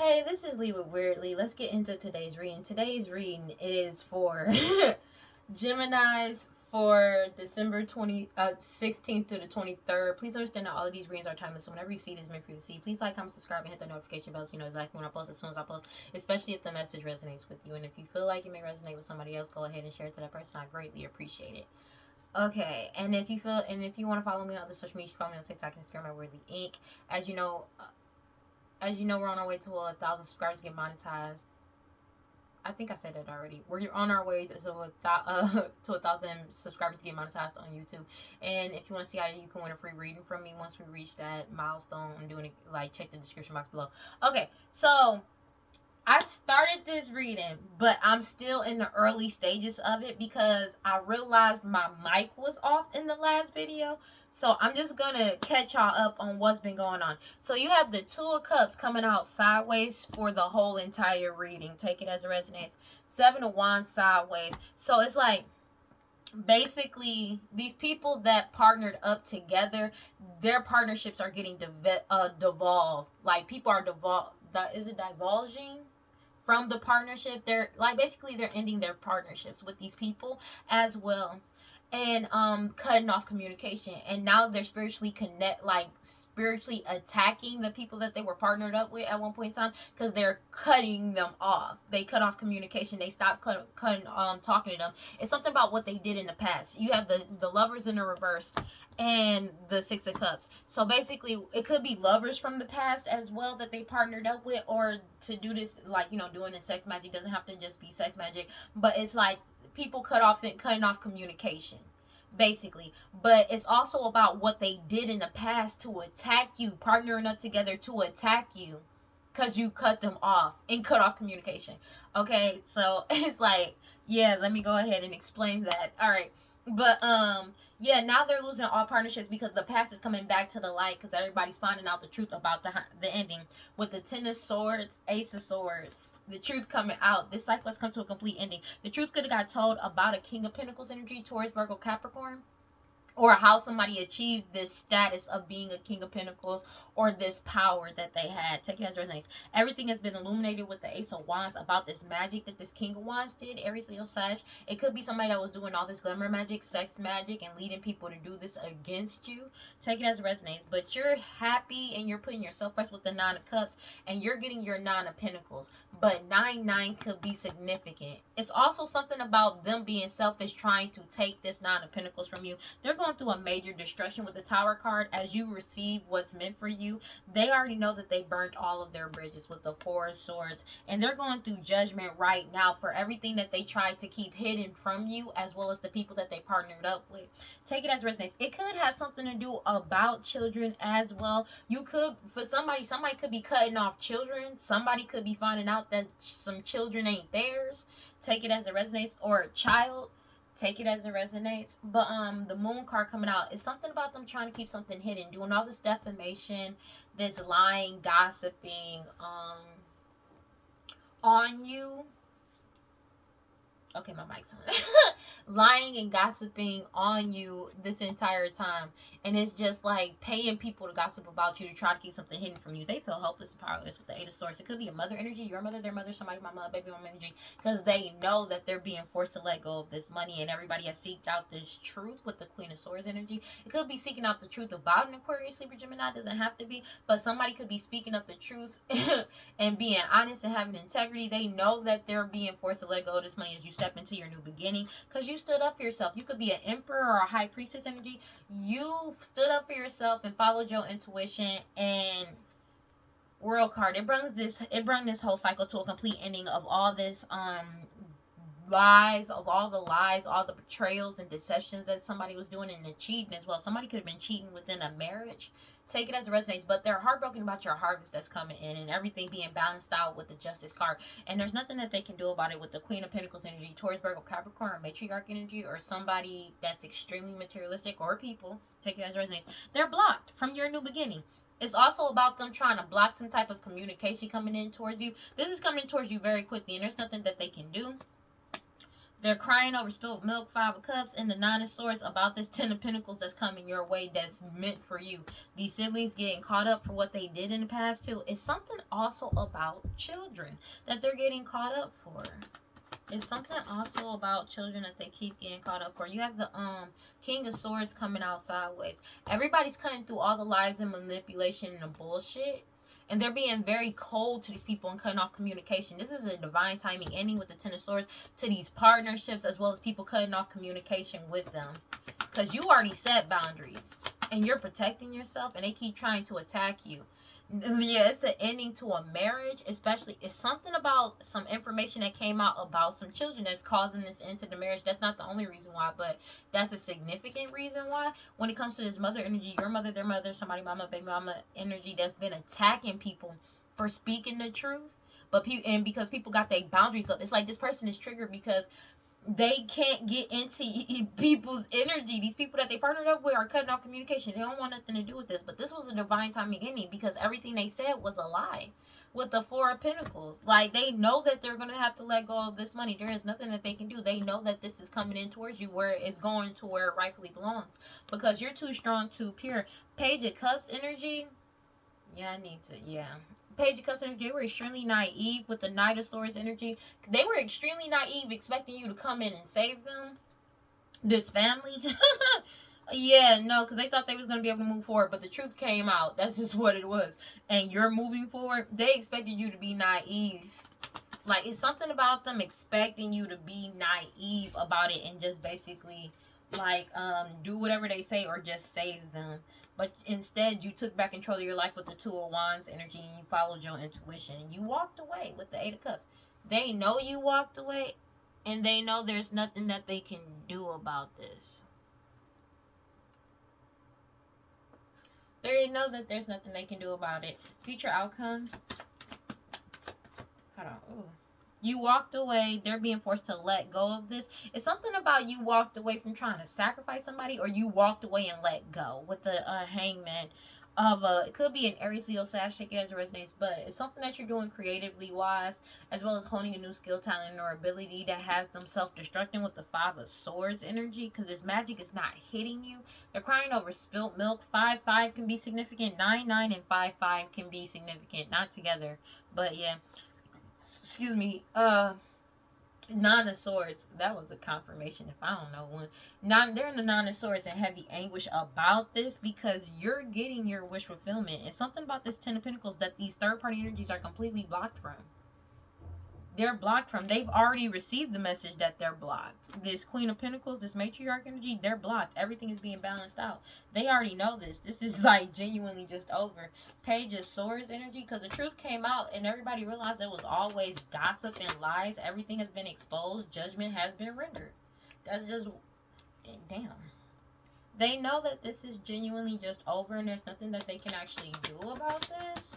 Hey, this is Lee with WeirdLee. Let's get into today's reading. Today's reading is for Geminis for December 16th to the 23rd. Please understand that all of these readings are timeless, so whenever you see this, meant for you to see. Please like, comment, subscribe, and hit the notification bell so you know exactly when I post as soon as I post, especially if the message resonates with you. And if you feel like it may resonate with somebody else, go ahead and share it to that person. I greatly appreciate it. Okay, and if you want to follow me on other social media, you can follow me on TikTok, Instagram, at WeirdLee Inc. As you know, we're on our way to 1,000 subscribers to get monetized. I think I said that already. We're on our way to 1,000 subscribers to get monetized on YouTube. And if you want to see how you can win a free reading from me once we reach that milestone, I'm doing it. Like, check the description box below. Okay, so I started this reading, but I'm still in the early stages of it because I realized my mic was off in the last video. So I'm just going to catch y'all up on what's been going on. So you have the Two of Cups coming out sideways for the whole entire reading. Take it as it resonates. Seven of Wands sideways. So it's like, basically, these people that partnered up together, their partnerships are getting devolved. Like, people are divulging from the partnership. They're like, basically they're ending their partnerships with these people as well, and cutting off communication. And now they're spiritually attacking the people that they were partnered up with at one point in time, because they're cutting them off. They cut off communication. They stopped talking to them. It's something about what they did in the past. You have the Lovers in the reverse and the Six of Cups. So basically, it could be lovers from the past as well that they partnered up with, or to do this, like, doing the sex magic. Doesn't have to just be sex magic, but it's like people cutting off communication, basically. But it's also about what they did in the past to attack you, partnering up together to attack you, because you cut them off and cut off communication. Okay, so it's like, yeah, let me go ahead and explain that. All right. But yeah, now they're losing all partnerships because the past is coming back to the light, because everybody's finding out the truth about the ending. With the Ten of Swords, Ace of Swords, the truth coming out. This cycle has come to a complete ending. The truth could have got told about a King of Pentacles energy, Taurus, Virgo, Capricorn, or how somebody achieved this status of being a King of Pentacles, or this power that they had. Take it as it resonates. Everything has been illuminated with the Ace of Wands about this magic that this King of Wands did. Aries, Leo, Sag. It could be somebody that was doing all this glamour magic, sex magic, and leading people to do this against you. Take it as it resonates. But you're happy and you're putting yourself first with the Nine of Cups, and you're getting your Nine of Pentacles. But 9-9 could be significant. It's also something about them being selfish, trying to take this Nine of Pentacles from you. They're going through a major destruction with the Tower card as you receive what's meant for you. They already know that they burnt all of their bridges with the Four of Swords, and they're going through judgment right now for everything that they tried to keep hidden from you, as well as the people that they partnered up with. Take it as resonates. It could have something to do about children as well. You could, for somebody could be cutting off children. Somebody could be finding out that some children ain't theirs. Take it as it resonates. Or a child. Take it as it resonates. But the Moon card coming out is something about them trying to keep something hidden, doing all this defamation, this lying, gossiping on you. Okay, my mic's on. Lying and gossiping on you this entire time. And it's just like paying people to gossip about you to try to keep something hidden from you. They feel helpless and powerless with the Eight of Swords. It could be a mother energy, your mother, their mother, somebody, my mother, baby mama energy. Because they know that they're being forced to let go of this money, and everybody has seeked out this truth with the Queen of Swords energy. It could be seeking out the truth about an Aquarius, Libra, Gemini. It doesn't have to be. But somebody could be speaking up the truth and being honest and having integrity. They know that they're being forced to let go of this money as you step into your new beginning, because you stood up for yourself. You could be an Emperor or a High Priestess energy. You stood up for yourself and followed your intuition. And World card, it brung this whole cycle to a complete ending of all this lies, all the betrayals and deceptions that somebody was doing, and the cheating as well. Somebody could have been cheating within a marriage. Take it as it resonates. But they're heartbroken about your harvest that's coming in, and everything being balanced out with the Justice card. And there's nothing that they can do about it with the Queen of Pentacles energy, Taurus, Virgo, Capricorn, or Matriarch energy, or somebody that's extremely materialistic, or people. Take it as it resonates. They're blocked from your new beginning. It's also about them trying to block some type of communication coming in towards you. This is coming in towards you very quickly, and there's nothing that they can do. They're crying over spilled milk, 5 of Cups, and the 9 of Swords about this 10 of Pentacles that's coming your way that's meant for you. These siblings getting caught up for what they did in the past too. It's something also about children that they're getting caught up for. It's something also about children that they keep getting caught up for. You have the King of Swords coming out sideways. Everybody's cutting through all the lies and manipulation and the bullshit. And they're being very cold to these people and cutting off communication. This is a divine timing ending with the 10 of Swords to these partnerships, as well as people cutting off communication with them. Because you already set boundaries. And you're protecting yourself. And they keep trying to attack you. Yeah, it's an ending to a marriage. Especially, it's something about some information that came out about some children that's causing this end to the marriage. That's not the only reason why, but that's a significant reason why. When it comes to this mother energy, your mother, their mother, somebody mama, baby mama energy that's been attacking people for speaking the truth. But and because people got their boundaries up, it's like this person is triggered because they can't get into people's energy. These people that they partnered up with are cutting off communication. They don't want nothing to do with this. But this was a divine timing ending because everything they said was a lie. With the 4 of Pentacles, like, they know that they're gonna have to let go of this money. There is nothing that they can do. They know that this is coming in towards you, where it's going to where it rightfully belongs, because you're too strong, too pure. Page of Cups energy. Yeah, I need to. Yeah. Page of Cups energy, they were extremely naive with the Knight of Swords energy. They were extremely naive, expecting you to come in and save them. This family. Yeah, no, because they thought they was going to be able to move forward, but the truth came out. That's just what it was. And you're moving forward. They expected you to be naive. Like, it's something about them expecting you to be naive about it and just basically, like, do whatever they say or just save them. But instead, you took back control of your life with the 2 of Wands energy and you followed your intuition. You walked away with the 8 of Cups. They know you walked away, and they know there's nothing that they can do about this. They know that there's nothing they can do about it. Future outcome. Hold on. Ooh. You walked away. They're being forced to let go of this. It's something about you walked away from trying to sacrifice somebody, or you walked away and let go with the Hangman of it could be an Aries, Leo, Sag, shake as it resonates, but it's something that you're doing creatively wise, as well as honing a new skill, talent, or ability that has them self-destructing with the 5 of Swords energy, because this magic is not hitting you. They're crying over spilt milk. 5-5 can be significant. 9-9 and 5-5 can be significant. Not together, but yeah. Excuse me. 9 of Swords. That was a confirmation. If I don't know one. They're in the 9 of Swords in heavy anguish about this because you're getting your wish fulfillment. It's something about this 10 of Pentacles that these third-party energies are completely blocked from. They're blocked from. They've already received the message that they're blocked. This Queen of Pentacles, this matriarch energy, they're blocked. Everything is being balanced out. They already know this. This is like genuinely just over. Page of Swords energy, because the truth came out and everybody realized it was always gossip and lies. Everything has been exposed. Judgment has been rendered. That's just, damn. They know that this is genuinely just over and there's nothing that they can actually do about this.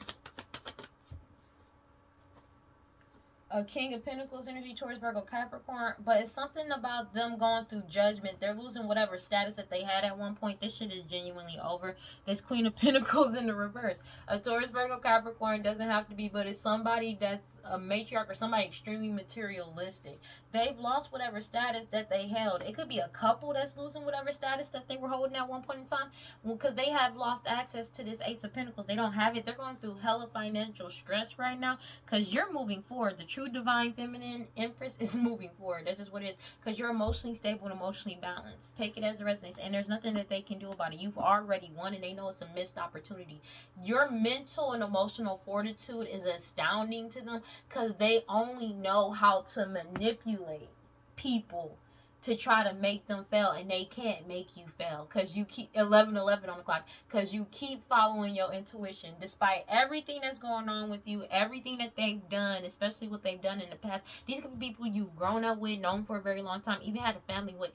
A King of Pentacles energy, Taurus, Virgo, Capricorn, but it's something about them going through judgment. They're losing whatever status that they had at one point. This shit is genuinely over. This Queen of Pentacles in the reverse. A Taurus, Virgo, Capricorn doesn't have to be, but it's somebody that's a matriarch or somebody extremely materialistic. They've lost whatever status that they held. It could be a couple that's losing whatever status that they were holding at one point in time, because they have lost access to this Ace of Pentacles. They don't have it. They're going through hella financial stress right now because you're moving forward. The true divine feminine empress is moving forward. That's just what it is, because you're emotionally stable and emotionally balanced. Take it as a resonates, and there's nothing that they can do about it. You've already won, and they know it's a missed opportunity. Your mental and emotional fortitude is astounding to them, because they only know how to manipulate people to try to make them fail, and they can't make you fail because you keep 11:11 on the clock, because you keep following your intuition despite everything that's going on with you, everything that they've done, especially what they've done in the past. These could be people you've grown up with, known for a very long time, even had a family with.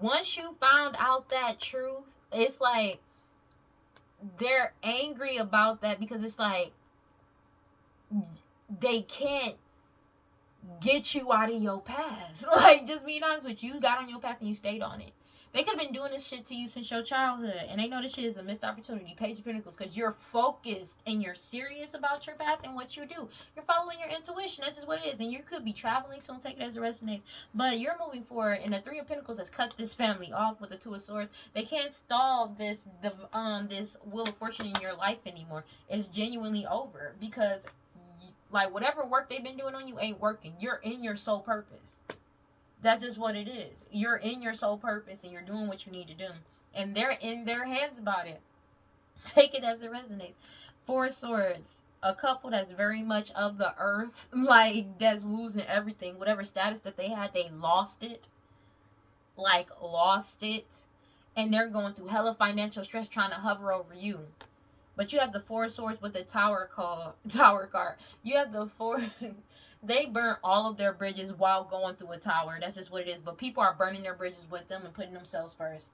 Once you found out that truth, it's like they're angry about that, because it's like they can't get you out of your path. Like, just being honest with you, you got on your path and you stayed on it. They could have been doing this shit to you since your childhood, and they know this shit is a missed opportunity. Page of Pentacles, because you're focused and you're serious about your path and what you do. You're following your intuition. That's just what it is. And you could be traveling soon. Take it as it resonates. But you're moving forward, and the Three of Pentacles has cut this family off with the Two of Swords. They can't stall this Wheel of Fortune in your life anymore. It's genuinely over because, like, whatever work they've been doing on you ain't working. You're in your soul purpose. That's just what it is. You're in your soul purpose and you're doing what you need to do. And they're in their hands about it. Take it as it resonates. Four of Swords. A couple that's very much of the earth. Like, that's losing everything. Whatever status that they had, they lost it. Like, lost it. And they're going through hella financial stress trying to hover over you. But you have the Four of Swords with the Tower card. You have the four... They burn all of their bridges while going through a tower. That's just what it is. But people are burning their bridges with them and putting themselves first.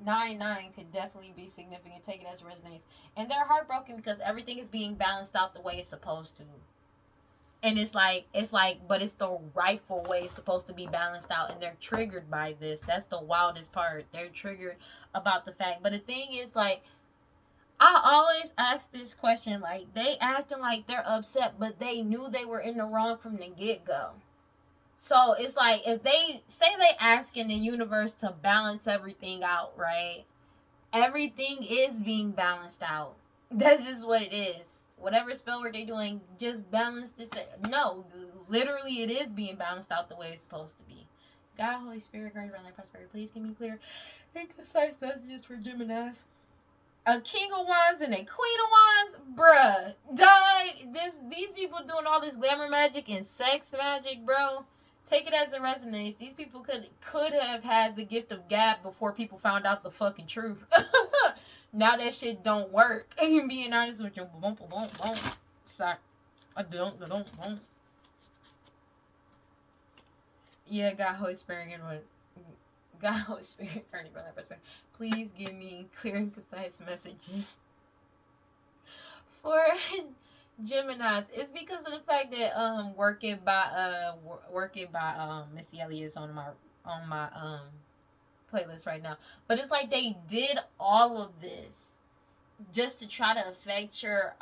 9-9 could definitely be significant. Take it as it resonates. And they're heartbroken because everything is being balanced out the way it's supposed to. And it's like, but it's the rightful way it's supposed to be balanced out. And they're triggered by this. That's the wildest part. They're triggered about the fact. But the thing is, like, I always ask this question, like, they acting like they're upset, but they knew they were in the wrong from the get-go. So, it's like, if they, say they asking the universe to balance everything out, right? Everything is being balanced out. That's just what it is. Whatever spell work they're doing, just balance this. No, literally it is being balanced out the way it's supposed to be. God, Holy Spirit, guide, around, like prosperity, please give me clear and concise messages for Geminis. A King of Wands and a Queen of Wands, bruh, these people doing all this glamour magic and sex magic, bro. Take it as it resonates. These people could have had the gift of gab before people found out the fucking truth. Now that shit don't work. And being honest with you, sorry, I don't. Yeah, God, Holy Spirit, and God, Holy Spirit, please give me clear and concise messages for Geminis. It's because of the fact that working by Missy Elliott is on my playlist right now. But it's like they did all of this just to try to affect your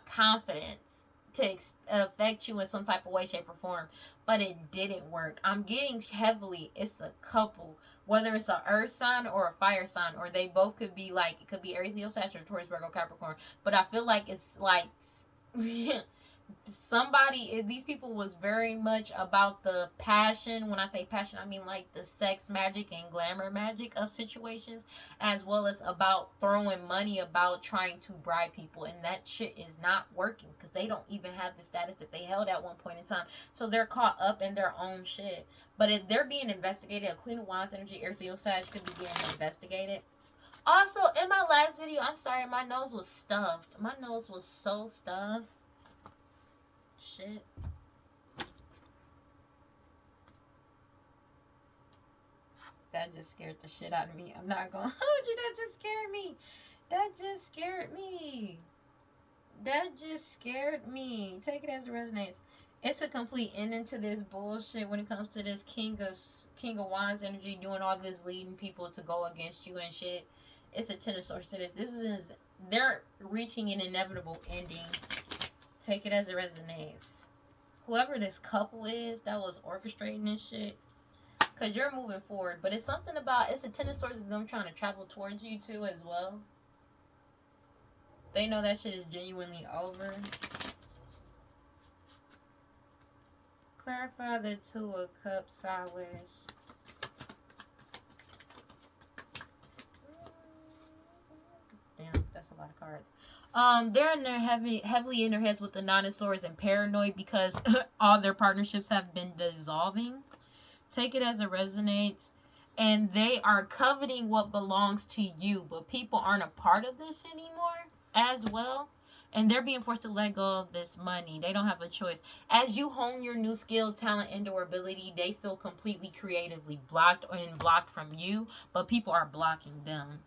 confidence, to affect you in some type of way, shape, or form. But it didn't work. I'm getting heavily, it's a couple. Whether it's an earth sign or a fire sign, or they both could be like, it could be Aries, Leo, Sagittarius, Taurus, Virgo, Capricorn. But I feel like it's like somebody, these people was very much about the passion. When I say passion, I mean like the sex magic and glamour magic of situations, as well as about throwing money about trying to bribe people. And that shit is not working because they don't even have the status that they held at one point in time. So they're caught up in their own shit. But if they're being investigated, a Queen of Wands energy, Aries, Leo, Sag could be being investigated. Also, in my last video, I'm sorry, my nose was stuffed. My nose was so stuffed. Shit. That just scared the shit out of me. I'm not gonna hold you. That just scared me. That just scared me. That just scared me. Take it as it resonates. It's a complete ending to this bullshit when it comes to this King of Wands energy doing all this, leading people to go against you and shit. It's a Ten of Swords to this. They're reaching an inevitable ending. Take it as it resonates. Whoever this couple is that was orchestrating this shit, because you're moving forward. But it's something about, it's a Ten of Swords of them trying to travel towards you too as well. They know that shit is genuinely over. Clarify the Two of Cups sideways. Damn, that's a lot of cards. They're in their heavily in their heads with the Nine of Swords and paranoid because all their partnerships have been dissolving. Take it as it resonates. And they are coveting what belongs to you, but people aren't a part of this anymore as well. And they're being forced to let go of this money. They don't have a choice. As you hone your new skill, talent, and or ability, they feel completely creatively blocked from you, but people are blocking them.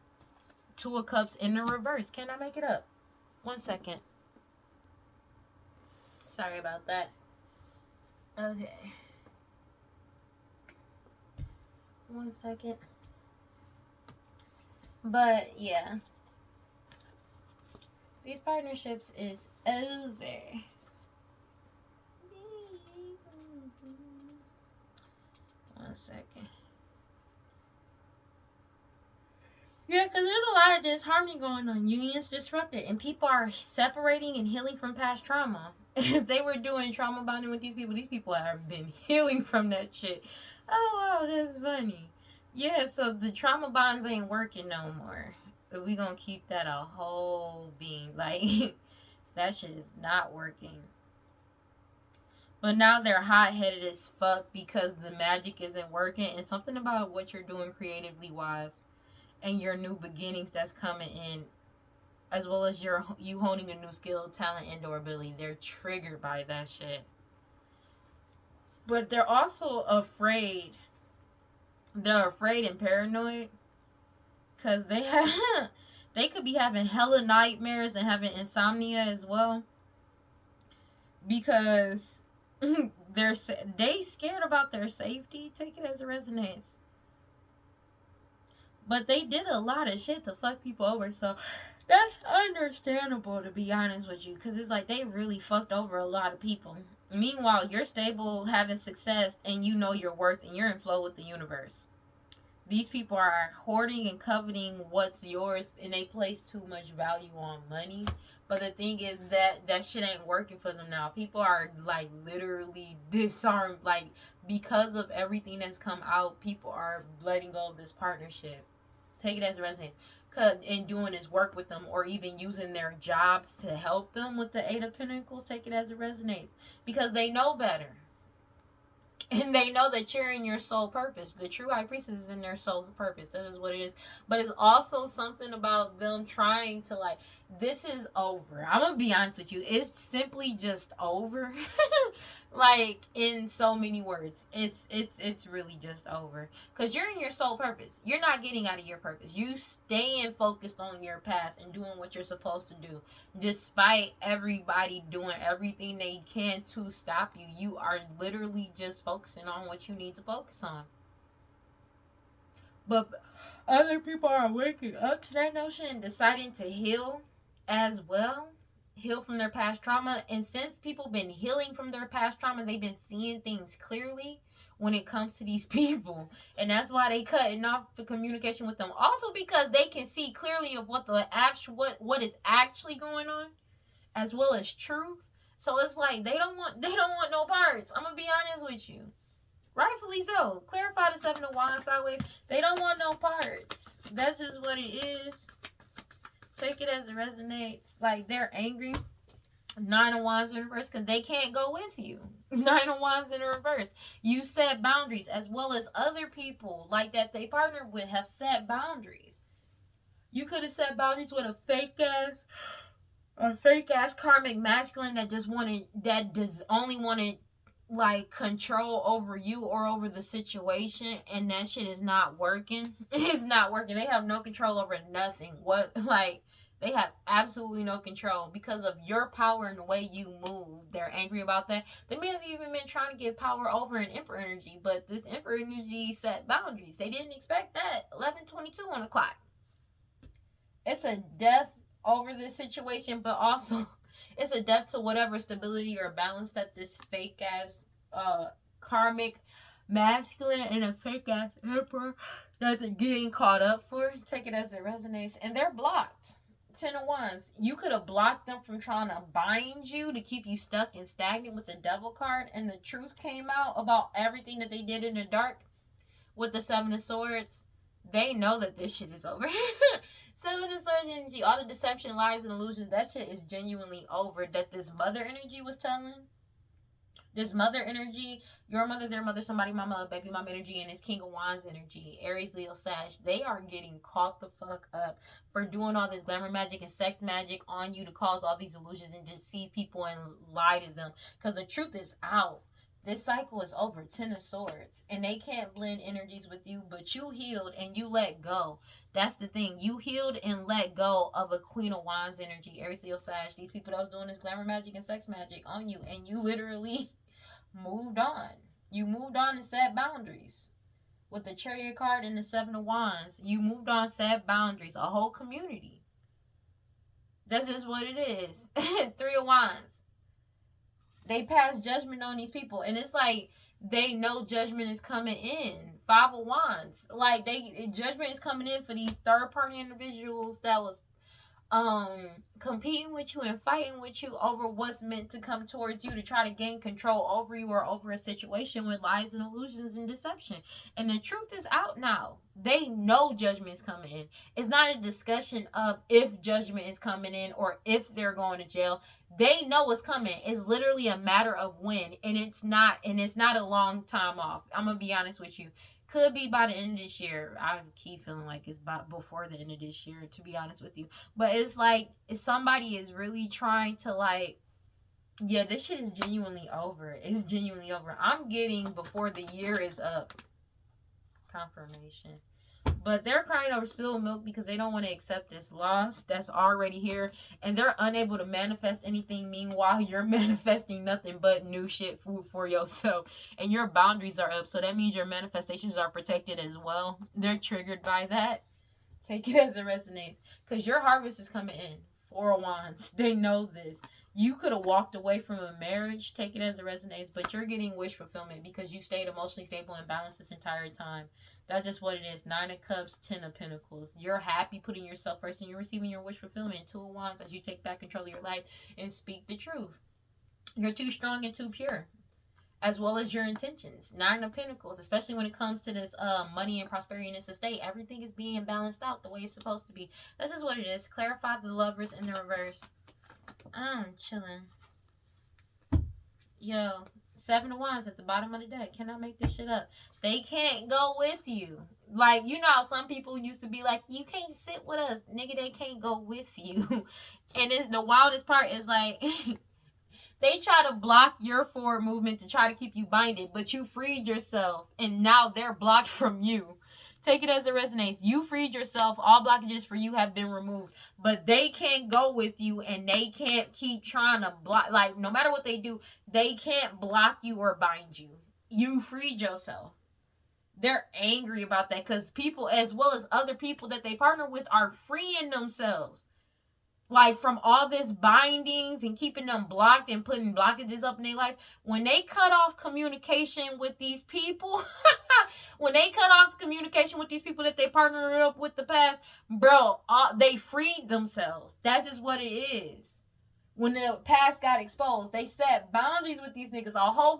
Two of Cups in the reverse. Can I make it up? 1 second. Sorry about that. Okay. 1 second. But yeah, these partnerships is over. 1 second. Yeah, because there's a lot of disharmony going on. Unions disrupted, and people are separating and healing from past trauma. If they were doing trauma bonding with these people have been healing from that shit. Oh, wow, that's funny. Yeah, so the trauma bonds ain't working no more. But we gonna keep that a whole being. Like, that shit is not working. But now they're hot headed as fuck because the magic isn't working, and something about what you're doing creatively wise and your new beginnings that's coming in, as well as you honing a new skill, talent, and or ability. They're triggered by that shit. But they're also afraid. They're afraid and paranoid because they have they could be having hella nightmares and having insomnia as well because they scared about their safety. Take it as it resonates. But they did a lot of shit to fuck people over, so that's understandable, to be honest with you, because it's like they really fucked over a lot of people. Meanwhile, you're stable, having success, and you know your worth, and you're in flow with the universe. These people are hoarding and coveting what's yours, and they place too much value on money. But the thing is that shit ain't working for them now. People are like literally disarmed, like because of everything that's come out. People are letting go of this partnership. Take it as it resonates. And doing this work with them, or even using their jobs to help them with the Eight of Pentacles. Take it as it resonates, because they know better. And they know that you're in your soul purpose. The true high priestess is in their soul purpose. This is what it is. But it's also something about them trying to, like, this is over. I'm gonna be honest with you. It's simply just over. Like, in so many words. It's really just over. Because you're in your soul purpose. You're not getting out of your purpose. You staying focused on your path and doing what you're supposed to do. Despite everybody doing everything they can to stop you, you are literally just focusing on what you need to focus on. But other people are waking up to that notion and deciding to heal as well. Heal from their past trauma. And since people been healing from their past trauma, they've been seeing things clearly when it comes to these people. And that's why they cutting off the communication with them. Also because they can see clearly of what the actual what is actually going on, as well as truth. So it's like they don't want no parts. I'm gonna be honest with you. Rightfully so. Clarify the Seven of Wands sideways. They don't want no parts. That's just what it is. Take it as it resonates. Like, they're angry. Nine of Wands in reverse, because they can't go with you. Nine of Wands in reverse. You set boundaries, as well as other people like that they partnered with have set boundaries. You could have set boundaries with a fake ass karmic masculine that just only wanted like control over you or over the situation, and that shit is not working. It's not working. They have no control over nothing. They have absolutely no control because of your power and the way you move. They're angry about that. They may have even been trying to get power over an Emperor energy, but this Emperor energy set boundaries. They didn't expect that. 11:22 on the clock. It's a death over this situation, but also it's a death to whatever stability or balance that this fake ass karmic masculine and a fake ass emperor that they're getting caught up for. Take it as it resonates. And they're blocked. 10 of Wands. You could have blocked them from trying to bind you to keep you stuck and stagnant with the Devil card, and the truth came out about everything that they did in the dark with the Seven of Swords. They know that this shit is over. Seven of Swords energy, all the deception, lies, and illusions, that shit is genuinely over. That this mother energy was telling. This mother energy, your mother, their mother, somebody, mama, baby mama energy, and this King of Wands energy, Aries, Leo, Sag, they are getting caught the fuck up for doing all this glamour magic and sex magic on you to cause all these illusions and deceive people and lie to them. Because the truth is out. This cycle is over. 10 of Swords. And they can't blend energies with you, but you healed and you let go. That's the thing. You healed and let go of a Queen of Wands energy. Aries, Leo, Sag. These people that was doing this glamour magic and sex magic on you. And you literally moved on. You moved on and set boundaries. with the Chariot card and the Seven of Wands. You moved on, set boundaries. A whole community. That's just what it is. Three of Wands. They pass judgment on these people, and it's like they know judgment is coming in. Five of Wands. Like, judgment is coming in for these third party individuals that was competing with you and fighting with you over what's meant to come towards you to try to gain control over you or over a situation with lies and illusions and deception. And the truth is out now. They know judgment is coming in. It's not a discussion of if judgment is coming in or if they're going to jail. They know it's coming. It's literally a matter of when, and it's not a long time off. I'm gonna be honest with you. Could be by the end of this year. I keep feeling like it's about before the end of this year, to be honest with you. But it's like, if somebody is really trying to, like, yeah, this shit is genuinely over. It's genuinely over. I'm getting before the year is up. Confirmation. But they're crying over spilled milk because they don't want to accept this loss that's already here. And they're unable to manifest anything. Meanwhile, you're manifesting nothing but new shit for yourself. And your boundaries are up. So that means your manifestations are protected as well. They're triggered by that. Take it as it resonates. Because your harvest is coming in. Four of Wands. They know this. You could have walked away from a marriage. Take it as it resonates. But you're getting wish fulfillment because you stayed emotionally stable and balanced this entire time. That's just what it is. Nine of Cups, Ten of Pentacles. You're happy putting yourself first and you're receiving your wish fulfillment. Two of Wands as you take back control of your life and speak the truth. You're too strong and too pure. As well as your intentions. Nine of Pentacles. Especially when it comes to this money and prosperity in this estate. Everything is being balanced out the way it's supposed to be. That's just what it is. Clarify the Lovers in the reverse. I'm chilling. Yo. Seven of Wands at the bottom of the deck. Cannot make this shit up. They can't go with you. Like, you know how some people used to be like, you can't sit with us. Nigga, they can't go with you. And the wildest part is like, they try to block your forward movement to try to keep you binded. But you freed yourself. And now they're blocked from you. Take it as it resonates. You freed yourself. All blockages for you have been removed. But they can't go with you. And they can't keep trying to block. Like, no matter what they do, they can't block you or bind you. You freed yourself. They're angry about that. Because people, as well as other people that they partner with, are freeing themselves. Like, from all this bindings and keeping them blocked and putting blockages up in their life. When they cut off communication with these people, when they cut off communication with these people that they partnered up with the past, bro, they freed themselves. That's just what it is. When the past got exposed, they set boundaries with these niggas.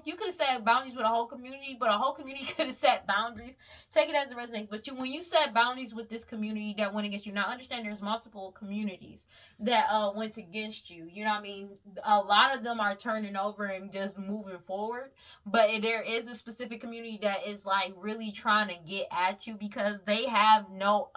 You could have set boundaries with a whole community, but a whole community could have set boundaries. Take it as it resonates. But when you set boundaries with this community that went against you, now understand there's multiple communities that went against you. You know what I mean? A lot of them are turning over and just moving forward. But there is a specific community that is like really trying to get at you because they have no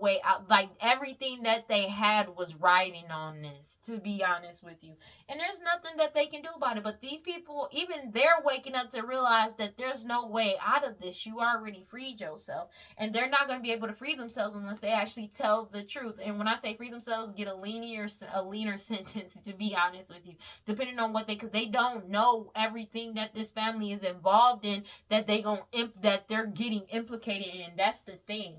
way out. Like, everything that they had was riding on this, to be honest with you. And there's nothing that they can do about it. But these people, even they're waking up to realize that there's no way out of this. You already freed yourself. And they're not going to be able to free themselves unless they actually tell the truth. And when I say free themselves, get a leaner sentence, to be honest with you. Depending on because they don't know everything that this family is involved in, that they're getting implicated in. That's the thing.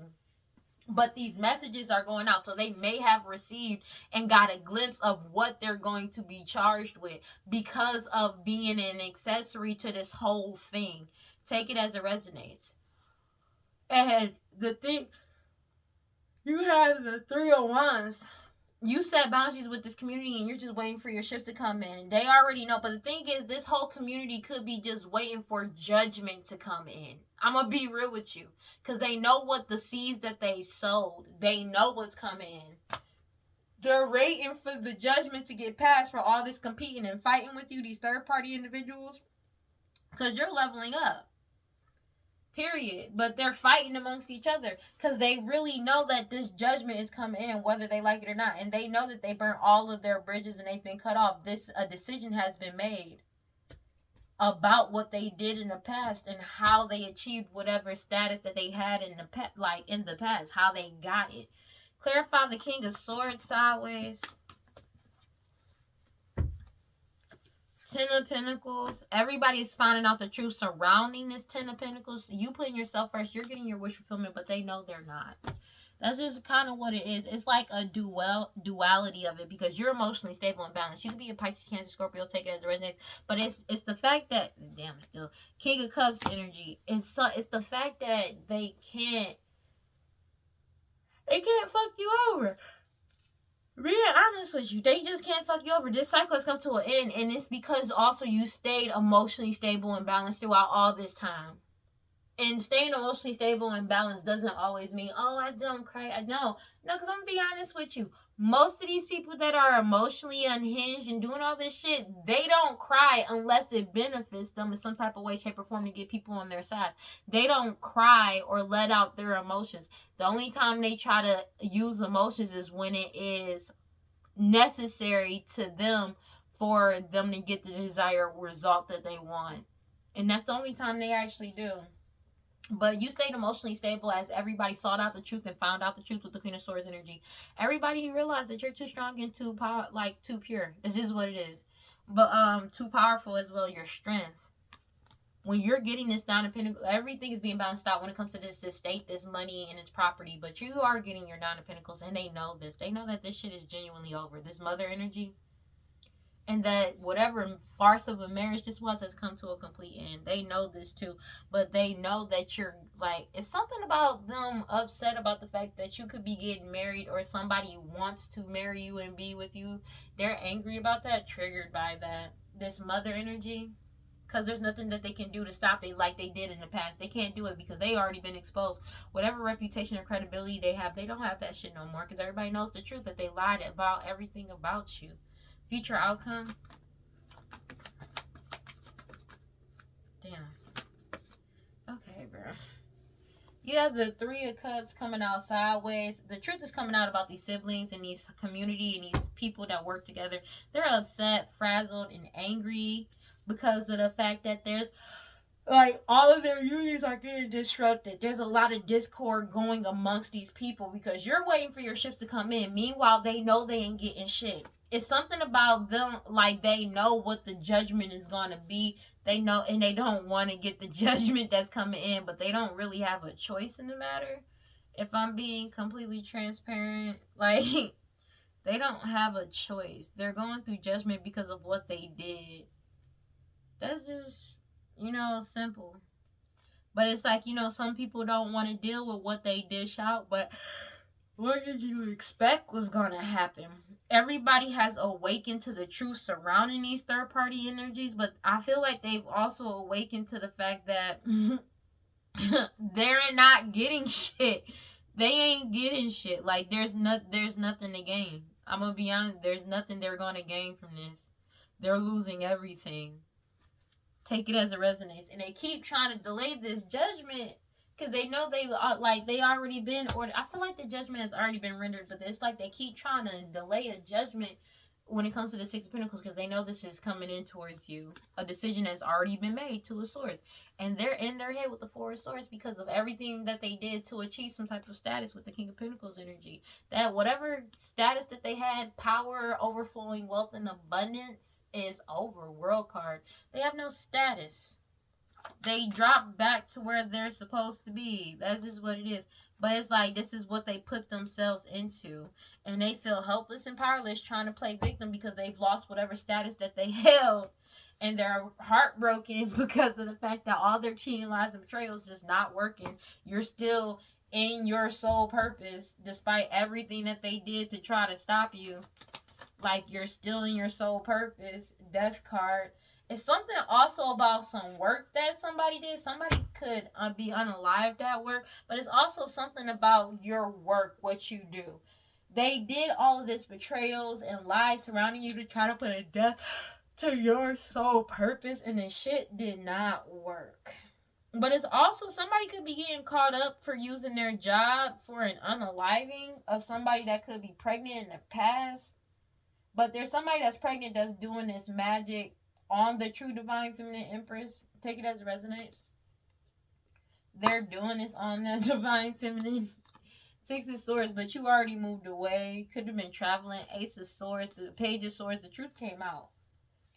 But these messages are going out, so they may have received and got a glimpse of what they're going to be charged with because of being an accessory to this whole thing. Take it as it resonates. And the thing, you have the Three of Wands. You set boundaries with this community and you're just waiting for your ships to come in. They already know. But the thing is, this whole community could be just waiting for judgment to come in. I'm going to be real with you. Because they know what the seeds that they sowed. They know what's coming in. They're waiting for the judgment to get passed for all this competing and fighting with you, these third-party individuals. Because you're leveling up. Period. But they're fighting amongst each other because they really know that this judgment is coming in whether they like it or not. And they know that they burnt all of their bridges and they've been cut off. A decision has been made about what they did in the past and how they achieved whatever status that they had in the past, how they got it. Clarify the King of Swords sideways. Ten of Pentacles. Everybody's finding out the truth surrounding this Ten of Pentacles. You putting yourself first. You're getting your wish fulfillment, but they know they're not. That's just kind of what it is. It's like a duality of it, because you're emotionally stable and balanced. You could be a Pisces, Cancer, Scorpio, take it as it resonates. But it's the fact that, damn, it's still King of Cups energy. It's the fact that they can't fuck you over. Being honest with you, they just can't fuck you over. This cycle has come to an end, and it's because also you stayed emotionally stable and balanced throughout all this time. And staying emotionally stable and balanced doesn't always mean, oh, I don't cry. No, because I'm going to be honest with you. Most of these people that are emotionally unhinged and doing all this shit, they don't cry unless it benefits them in some type of way, shape, or form to get people on their side. They don't cry or let out their emotions. The only time they try to use emotions is when it is necessary to them for them to get the desired result that they want. And that's the only time they actually do. But you stayed emotionally stable as everybody sought out the truth and found out the truth with the Queen of Swords energy. Everybody realized that you're too strong and too too pure. This is what it is. But too powerful as well. Your strength. When you're getting this Nine of Pentacles, everything is being balanced out when it comes to this estate, this money, and its property. But you are getting your Nine of Pentacles, and they know this. They know that this shit is genuinely over. This mother energy. And that whatever farce of a marriage this was has come to a complete end. They know this too. But they know that you're like, it's something about them upset about the fact that you could be getting married or somebody wants to marry you and be with you. They're angry about that, triggered by that. This mother energy. Because there's nothing that they can do to stop it like they did in the past. They can't do it because they already been exposed. Whatever reputation or credibility they have, they don't have that shit no more. Because everybody knows the truth that they lied about everything about you. Future outcome. Damn. Okay, bro. You have the Three of Cups coming out sideways. The truth is coming out about these siblings and these community and these people that work together. They're upset, frazzled, and angry because of the fact that there's like all of their unions are getting disrupted. There's a lot of discord going amongst these people because you're waiting for your ships to come in. Meanwhile, they know they ain't getting shit. It's something about them, like they know what the judgment is going to be. They know, and they don't want to get the judgment that's coming in, but they don't really have a choice in the matter. If I'm being completely transparent, like, they don't have a choice. They're going through judgment because of what they did. That's just, simple. But it's like, some people don't want to deal with what they dish out, but what did you expect was going to happen? Everybody has awakened to the truth surrounding these third-party energies, but I feel like they've also awakened to the fact that they're not getting shit. They ain't getting shit. Like, there's nothing to gain. I'm going to be honest. There's nothing they're going to gain from this. They're losing everything. Take it as it resonates. And they keep trying to delay this judgment because they know they already been ordered. I feel like the judgment has already been rendered, but it's like they keep trying to delay a judgment when it comes to the Six of Pentacles because they know this is coming in towards you. A decision has already been made to a source. And they're in their head with the Four of Swords because of everything that they did to achieve some type of status with the King of Pentacles energy. That whatever status that they had, power, overflowing wealth, and abundance is over. World card. They have no status. They drop back to where they're supposed to be. That's just what it is. But it's like this is what they put themselves into. And they feel helpless and powerless trying to play victim because they've lost whatever status that they held. And they're heartbroken because of the fact that all their cheating, lies, and betrayals just not working. You're still in your soul purpose despite everything that they did to try to stop you. Like you're still in your soul purpose. Death card. It's something also about some work that somebody did. Somebody could be unalived at work. But it's also something about your work, what you do. They did all of this betrayals and lies surrounding you to try to put a death to your soul purpose. And the shit did not work. But it's also somebody could be getting caught up for using their job for an unaliving of somebody that could be pregnant in the past. But there's somebody that's pregnant that's doing this magic on the true divine feminine empress. Take it as it resonates. They're doing this on the divine feminine. Six of Swords, but you already moved away. Could have been traveling. Ace of Swords, the Page of Swords. The truth came out.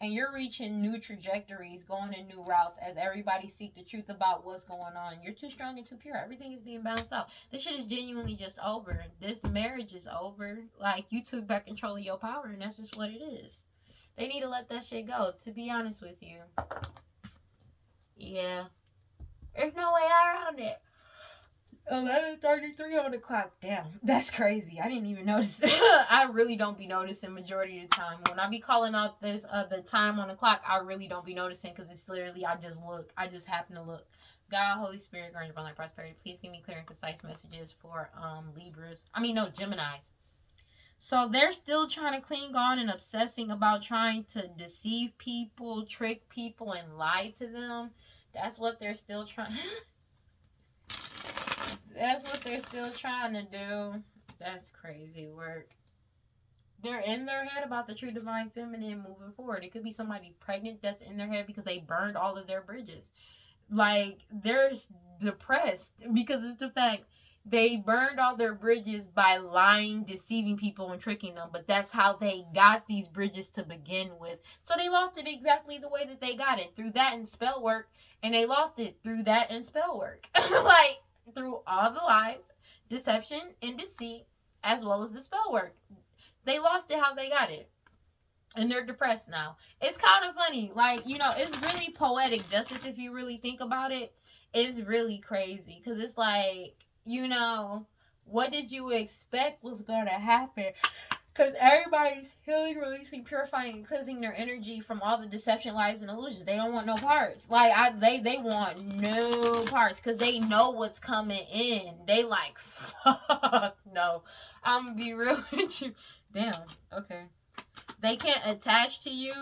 and you're reaching new trajectories, going in new routes as everybody seek the truth about what's going on. You're too strong and too pure. Everything is being balanced out. This shit is genuinely just over. This marriage is over. Like, you took back control of your power, and that's just what it is. They need to let that shit go, to be honest with you. Yeah. There's no way around it. 11:33 on the clock. Damn, that's crazy. I didn't even notice. I really don't be noticing majority of the time. When I be calling out this the time on the clock, I really don't be noticing, because it's literally, I just happen to look. God, Holy Spirit, grant your life prosperity. Please give me clear and concise messages for Geminis. So they're still trying to cling on and obsessing about trying to deceive people, trick people, and lie to them. That's what they're still trying. That's what they're still trying to do. That's crazy work. They're in their head about the true divine feminine moving forward. It could be somebody pregnant that's in their head because they burned all of their bridges. Like, they're depressed because it's the fact they burned all their bridges by lying, deceiving people, and tricking them. But that's how they got these bridges to begin with. So they lost it exactly the way that they got it. Through that and spell work. And they lost it through that and spell work. Like, through all the lies, deception, and deceit, as well as the spell work. They lost it how they got it. And they're depressed now. It's kind of funny. Like, it's really poetic justice if you really think about it. It's really crazy. Because it's like, what did you expect was going to happen? Because everybody's healing, releasing, purifying, and cleansing their energy from all the deception, lies, and illusions. They don't want no parts. Like, they want no parts because they know what's coming in. They like, fuck no. I'm going to be real with you. Damn. Okay. They can't attach to you,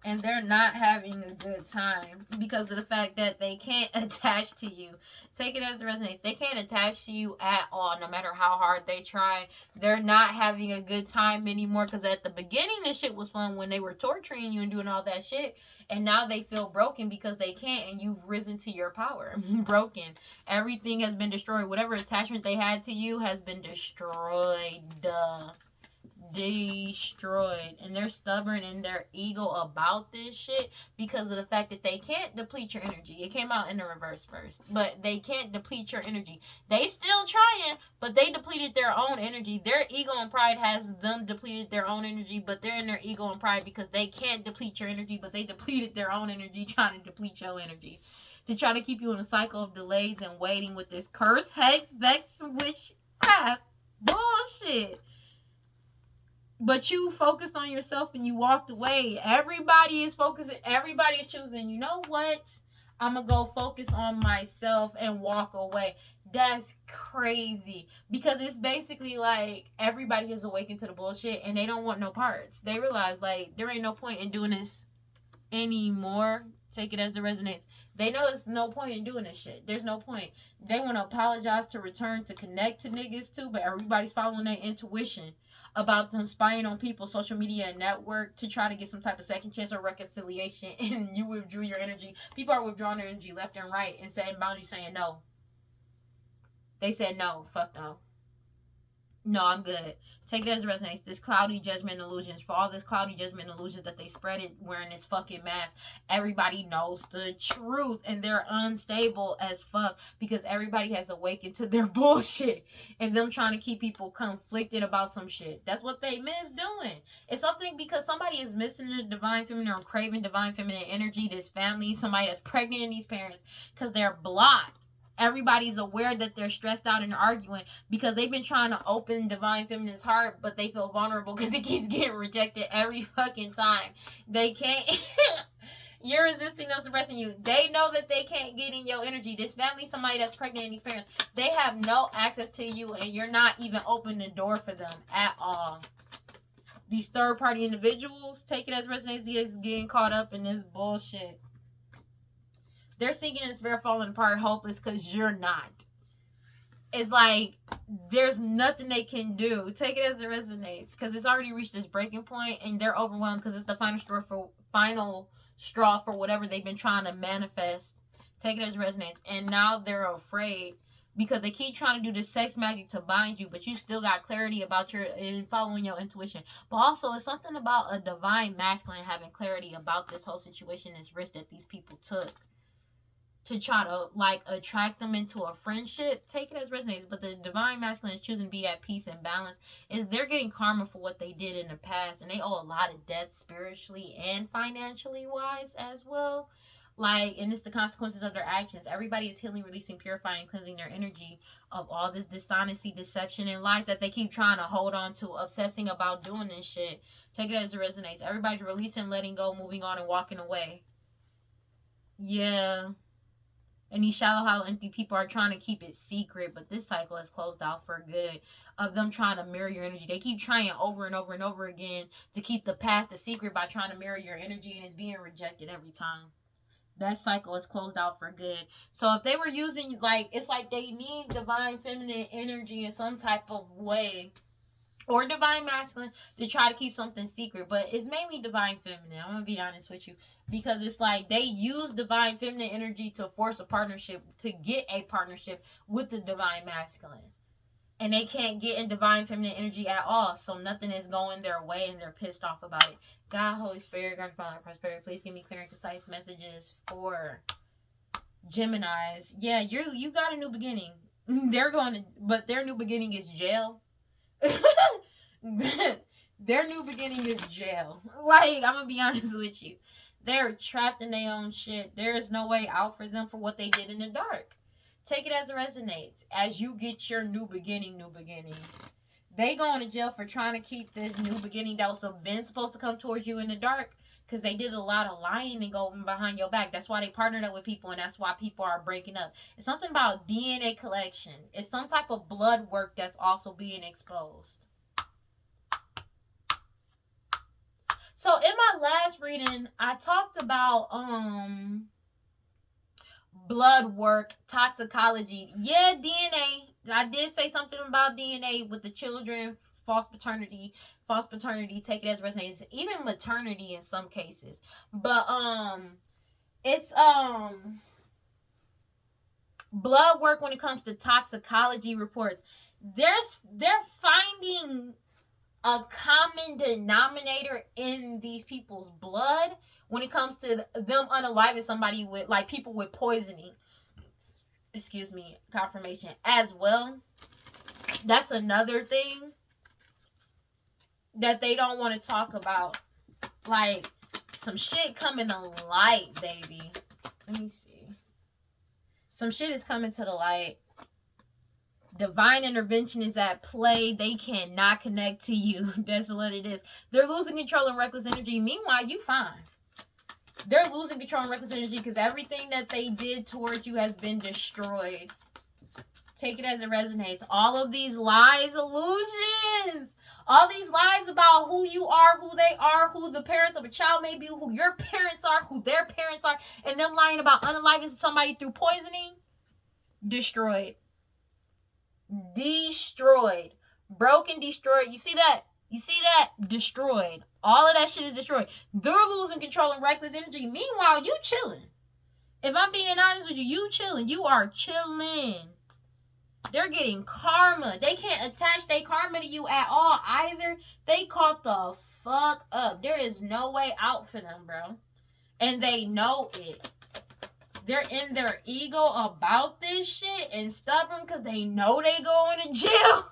and they're not having a good time because of the fact that they can't attach to you. Take it as it resonates. They can't attach to you at all, no matter how hard they try. They're not having a good time anymore because at the beginning, this shit was fun when they were torturing you and doing all that shit. And now they feel broken because they can't, and you've risen to your power. Broken. Everything has been destroyed. Whatever attachment they had to you has been destroyed. Destroyed. And they're stubborn in their ego about this shit because of the fact that they can't deplete your energy. It came out in the reverse first, but they can't deplete your energy. They still trying, but they depleted their own energy. Their ego and pride has them depleted their own energy, but they're in their ego and pride because they can't deplete your energy, but they depleted their own energy trying to deplete your energy to try to keep you in a cycle of delays and waiting with this curse, hex, vex, witchcraft bullshit. But you focused on yourself and you walked away. Everybody is focusing. Everybody is choosing, you know what? I'm going to go focus on myself and walk away. That's crazy. Because it's basically like everybody is awakened to the bullshit and they don't want no parts. They realize, like, there ain't no point in doing this anymore. Take it as it resonates. They know there's no point in doing this shit. There's no point. They want to apologize to return to connect to niggas too, but everybody's following their intuition about them spying on people, social media, and network to try to get some type of second chance or reconciliation, and you withdrew your energy. People are withdrawing their energy left and right and setting boundaries, saying no. They said no. Fuck no. No, I'm good. Take it as it resonates. This cloudy judgment illusions. For all this cloudy judgment illusions that they spread it wearing this fucking mask, everybody knows the truth and they're unstable as fuck because everybody has awakened to their bullshit and them trying to keep people conflicted about some shit. That's what they miss doing. It's something because somebody is missing the divine feminine or craving divine feminine energy. This family, somebody that's pregnant in these parents because they're blocked. Everybody's aware that they're stressed out and arguing because they've been trying to open divine feminine's heart, but they feel vulnerable because it keeps getting rejected every fucking time. They can't. You're resisting them, suppressing you. They know that they can't get in your energy. This family, somebody that's pregnant and these parents, they have no access to you and you're not even opening the door for them at all. These third-party individuals, take it as resonates, is getting caught up in this bullshit. They're sinking in despair, falling apart, hopeless, because you're not. It's like, there's nothing they can do. Take it as it resonates, because it's already reached this breaking point, and they're overwhelmed, because it's the final straw for whatever they've been trying to manifest. Take it as it resonates. And now they're afraid, because they keep trying to do the sex magic to bind you, but you still got clarity about your and following your intuition. But also, it's something about a divine masculine having clarity about this whole situation, this risk that these people took to try to like attract them into a friendship. Take it as resonates, but the divine masculine is choosing to be at peace and balance. Is they're getting karma for what they did in the past, and they owe a lot of debt spiritually and financially wise as well. Like, and it's the consequences of their actions. Everybody is healing, releasing, purifying, cleansing their energy of all this dishonesty, deception, and lies that they keep trying to hold on to, obsessing about doing this shit. Take it as it resonates. Everybody's releasing, letting go, moving on, and walking away. Yeah. And these shallow, hollow, empty people are trying to keep it secret, but this cycle is closed out for good. Of them trying to mirror your energy. They keep trying over and over and over again to keep the past a secret by trying to mirror your energy, and it's being rejected every time. That cycle is closed out for good. So if they were using, like, it's like they need divine feminine energy in some type of way, or divine masculine, to try to keep something secret. But it's mainly divine feminine, I'm gonna be honest with you, because it's like they use divine feminine energy to force a partnership, to get a partnership with the divine masculine, and they can't get in divine feminine energy at all, so nothing is going their way and they're pissed off about it. God, Holy Spirit, God, Father, Prosperity, please give me clear and concise messages for Geminis. Yeah, you got a new beginning. They're going to, but their new beginning is jail. Their new beginning is jail. Like, I'm gonna be honest with you, they're trapped in their own shit. There is no way out for them for what they did in the dark. Take it as it resonates. As you get your new beginning, they going to jail for trying to keep this new beginning that was been supposed to come towards you in the dark, because they did a lot of lying and going behind your back. That's why they partnered up with people, and that's why people are breaking up. It's something about DNA collection. It's some type of blood work that's also being exposed. So in my last reading, I talked about blood work, toxicology. Yeah, DNA. I did say something about DNA with the children, false paternity, take it as resonates, even maternity in some cases. But it's blood work when it comes to toxicology reports. They're finding a common denominator in these people's blood when it comes to them unaliving somebody with, like, people with poisoning. Excuse me, confirmation as well. That's another thing that they don't want to talk about. Like, some shit coming to light, baby. Let me see. Some shit is coming to the light. Divine intervention is at play. They cannot connect to you. That's what it is. They're losing control and reckless energy. Meanwhile, you fine. They're losing control and reckless energy because everything that they did towards you has been destroyed. Take it as it resonates. All of these lies, illusions, all these lies about who you are, who they are, who the parents of a child may be, who your parents are, who their parents are, and them lying about unaliving somebody through poisoning, destroyed. Destroyed. Broken, destroyed. You see that? Destroyed. All of that shit is destroyed. They're losing control and reckless energy. Meanwhile, you chilling. If I'm being honest with you, you chilling. You are chilling. They're getting karma. They can't attach their karma to you at all either. They caught the fuck up. There is no way out for them, bro. And they know it. They're in their ego about this shit and stubborn because they know they going to jail.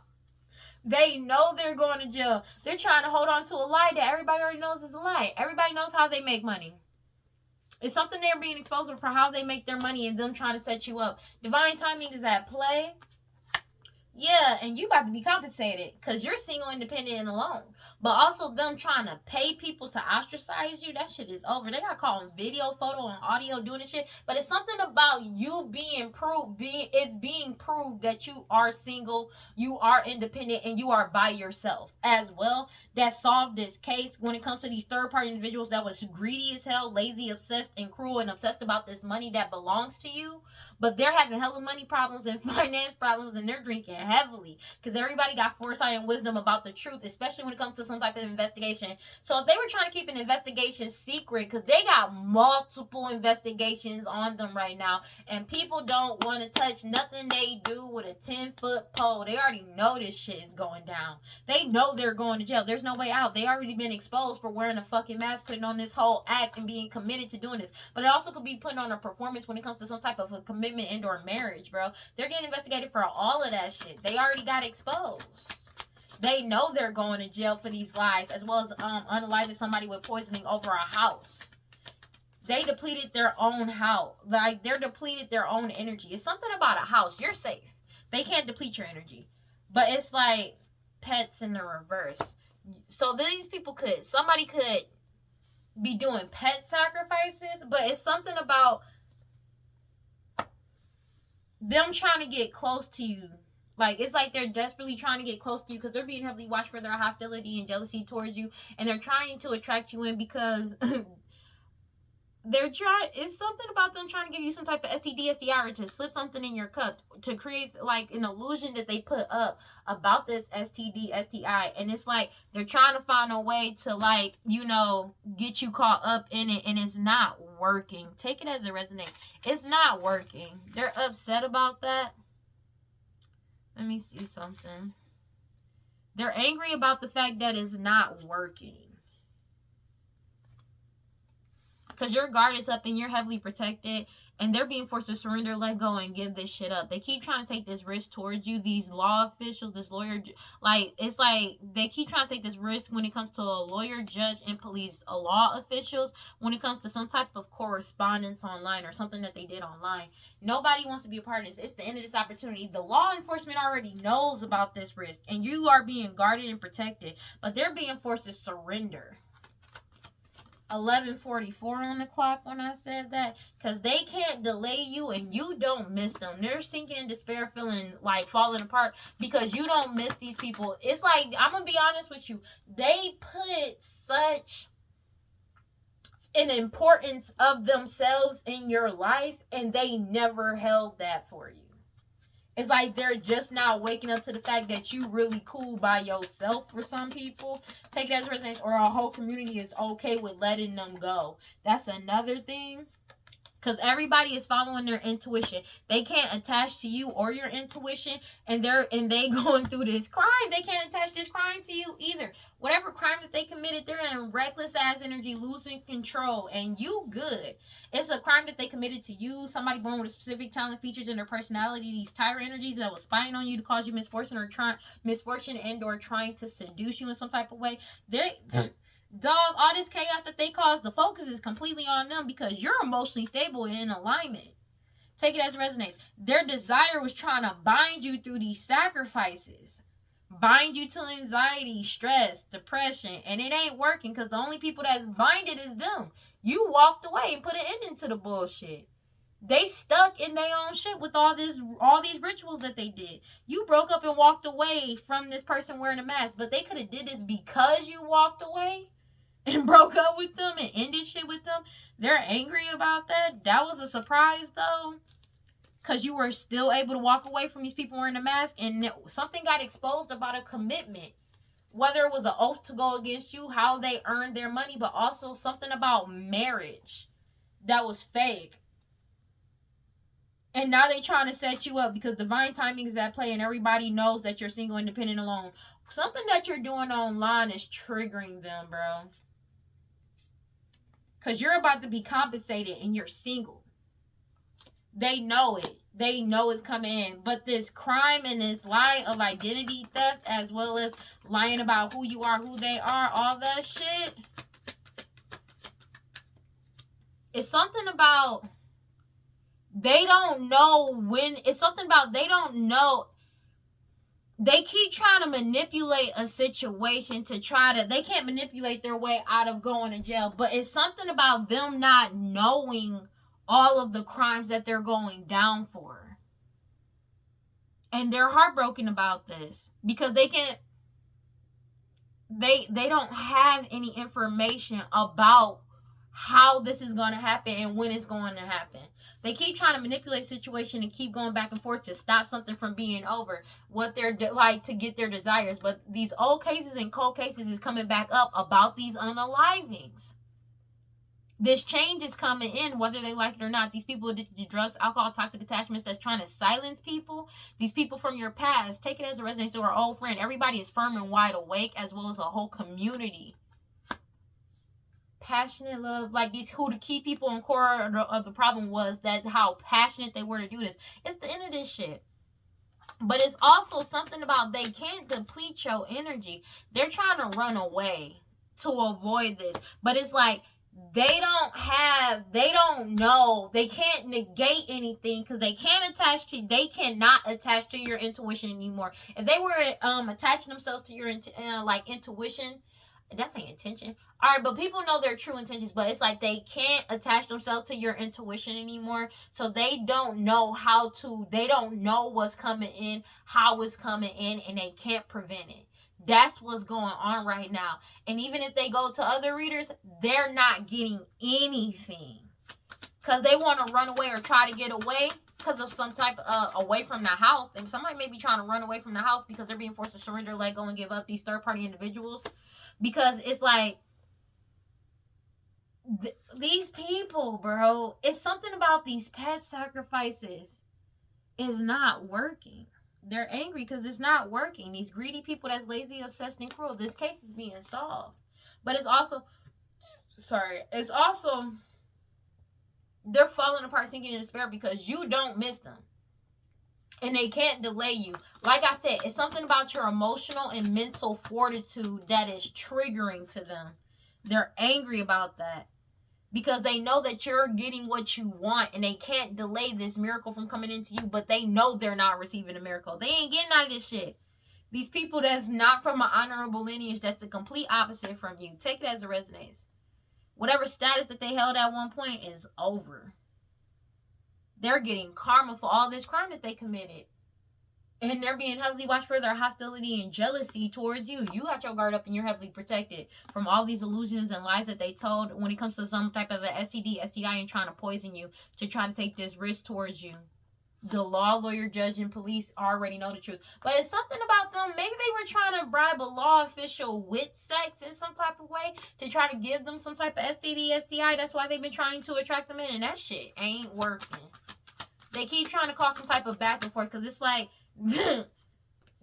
They know they're going to jail. They're trying to hold on to a lie that everybody already knows is a lie. Everybody knows how they make money. It's something they're being exposed for how they make their money and them trying to set you up. Divine timing is at play. Yeah, and you about to be compensated because you're single, independent, and alone. But also them trying to pay people to ostracize you, that shit is over. They got caught on video, photo, and audio doing this shit. But it's something about you being proved, it's being proved that you are single, you are independent, and you are by yourself as well. That solved this case when it comes to these third-party individuals that was greedy as hell, lazy, obsessed, and cruel, and obsessed about this money that belongs to you. But they're having hella money problems and finance problems, and they're drinking heavily because everybody got foresight and wisdom about the truth, especially when it comes to some type of investigation. So if they were trying to keep an investigation secret, because they got multiple investigations on them right now, and people don't want to touch nothing they do with a 10-foot pole. They already know this shit is going down. They know they're going to jail. There's no way out. They already been exposed for wearing a fucking mask, putting on this whole act, and being committed to doing this. But it also could be putting on a performance when it comes to some type of a commitment and or marriage, bro. They're getting investigated for all of that shit. They already got exposed. They know they're going to jail for these lies, as well as unaliving somebody with poisoning over a house. They depleted their own house. Like, they're depleted their own energy. It's something about a house. You're safe. They can't deplete your energy. But it's like pets in the reverse. So these people somebody could be doing pet sacrifices, but it's something about them trying to get close to you. Like, it's like they're desperately trying to get close to you because they're being heavily watched for their hostility and jealousy towards you, and they're trying to attract you in because it's something about them trying to give you some type of STD, STI, or to slip something in your cup to create like an illusion that they put up about this STD, STI. And it's like they're trying to find a way to, like, you know, get you caught up in it, and it's not working. Take it as it resonates. It's not working. They're upset about that. Let me see something. They're angry about the fact that it's not working. Because your guard is up and you're heavily protected, and they're being forced to surrender, let go, and give this shit up. They keep trying to take this risk towards you. These law officials, this lawyer, like, it's like they keep trying to take this risk when it comes to a lawyer, judge, and police, law officials, when it comes to some type of correspondence online or something that they did online. Nobody wants to be a part of this. It's the end of this opportunity. The law enforcement already knows about this risk, and you are being guarded and protected, but they're being forced to surrender. 11:44 on the clock when I said that, because they can't delay you and you don't miss them. They're sinking in despair, feeling like falling apart because you don't miss these people. It's like, I'm gonna be honest with you, they put such an importance of themselves in your life, and they never held that for you. It's like they're just now waking up to the fact that you really cool by yourself for some people. Take it as a resonance, or a whole community is okay with letting them go. That's another thing. Because everybody is following their intuition. They can't attach to you or your intuition, and they going through this crime. They can't attach this crime to you either. Whatever crime that they committed, they're in reckless ass energy, losing control, and you good. It's a crime that they committed to you. Somebody born with specific talent, features, in their personality. These tyrant energies that was spying on you to cause you misfortune and or trying to seduce you in some type of way. Dog, all this chaos that they cause, the focus is completely on them because you're emotionally stable and in alignment. Take it as resonates. Their desire was trying to bind you through these sacrifices. Bind you to anxiety, stress, depression, and it ain't working because the only people that's binded is them. You walked away and put an ending to the bullshit. They stuck in their own shit with all these rituals that they did. You broke up and walked away from this person wearing a mask, but they could have did this because you walked away and broke up with them and ended shit with them. They're angry about that. That was a surprise though, because you were still able to walk away from these people wearing a mask, and something got exposed about a commitment. Whether it was an oath to go against you, how they earned their money, but also something about marriage that was fake. And now they trying to set you up because divine timing is at play and everybody knows that you're single, independent, alone. Something that you're doing online is triggering them, bro. Because you're about to be compensated and you're single. They know it. They know it's coming in. But this crime and this lie of identity theft, as well as lying about who you are, who they are, all that shit. It's something about they don't know when. It's something about they don't know. They keep trying to manipulate a situation to they can't manipulate their way out of going to jail. But it's something about them not knowing all of the crimes that they're going down for. And they're heartbroken about this because they don't have any information about how this is going to happen and when it's going to happen. They keep trying to manipulate the situation and keep going back and forth to stop something from being over, what they're like to get their desires. But these old cases and cold cases is coming back up about these unalivings. This change is coming in, whether they like it or not. These people addicted to drugs, alcohol, toxic attachments that's trying to silence people. These people from your past, take it as a resonance to our old friend. Everybody is firm and wide awake, as well as a whole community. Passionate love, like these who the key people in core of the problem was that how passionate they were to do this. It's the end of this shit. But it's also something about they can't deplete your energy. They're trying to run away to avoid this. But it's like they don't know, they can't negate anything because they cannot attach to your intuition anymore. If they were attaching themselves to your intuition, that's an intention. All right, but people know their true intentions, but it's like they can't attach themselves to your intuition anymore. So they don't know they don't know what's coming in, how it's coming in, and they can't prevent it. That's what's going on right now. And even if they go to other readers, they're not getting anything because they want to run away or try to get away because of some type of away from the house. And somebody may be trying to run away from the house because they're being forced to surrender, let go, and give up these third-party individuals. Because it's like these people, bro, it's something about these pet sacrifices is not working. They're angry because it's not working. These greedy people that's lazy, obsessed, and cruel. This case is being solved. But it's also they're falling apart, sinking in despair because you don't miss them. And they can't delay you. Like I said, it's something about your emotional and mental fortitude that is triggering to them. They're angry about that. Because they know that you're getting what you want and they can't delay this miracle from coming into you, but they know they're not receiving a miracle. They ain't getting out of this shit. These people that's not from an honorable lineage, that's the complete opposite from you. Take it as it resonates. Whatever status that they held at one point is over. They're getting karma for all this crime that they committed. And they're being heavily watched for their hostility and jealousy towards you. You got your guard up and you're heavily protected from all these illusions and lies that they told when it comes to some type of a STD, STI, and trying to poison you to try to take this risk towards you. The law, lawyer, judge, and police already know the truth. But it's something about them. Maybe they were trying to bribe a law official with sex in some type of way to try to give them some type of STD, STI. That's why they've been trying to attract them in. And that shit ain't working. They keep trying to cause some type of back and forth because it's like,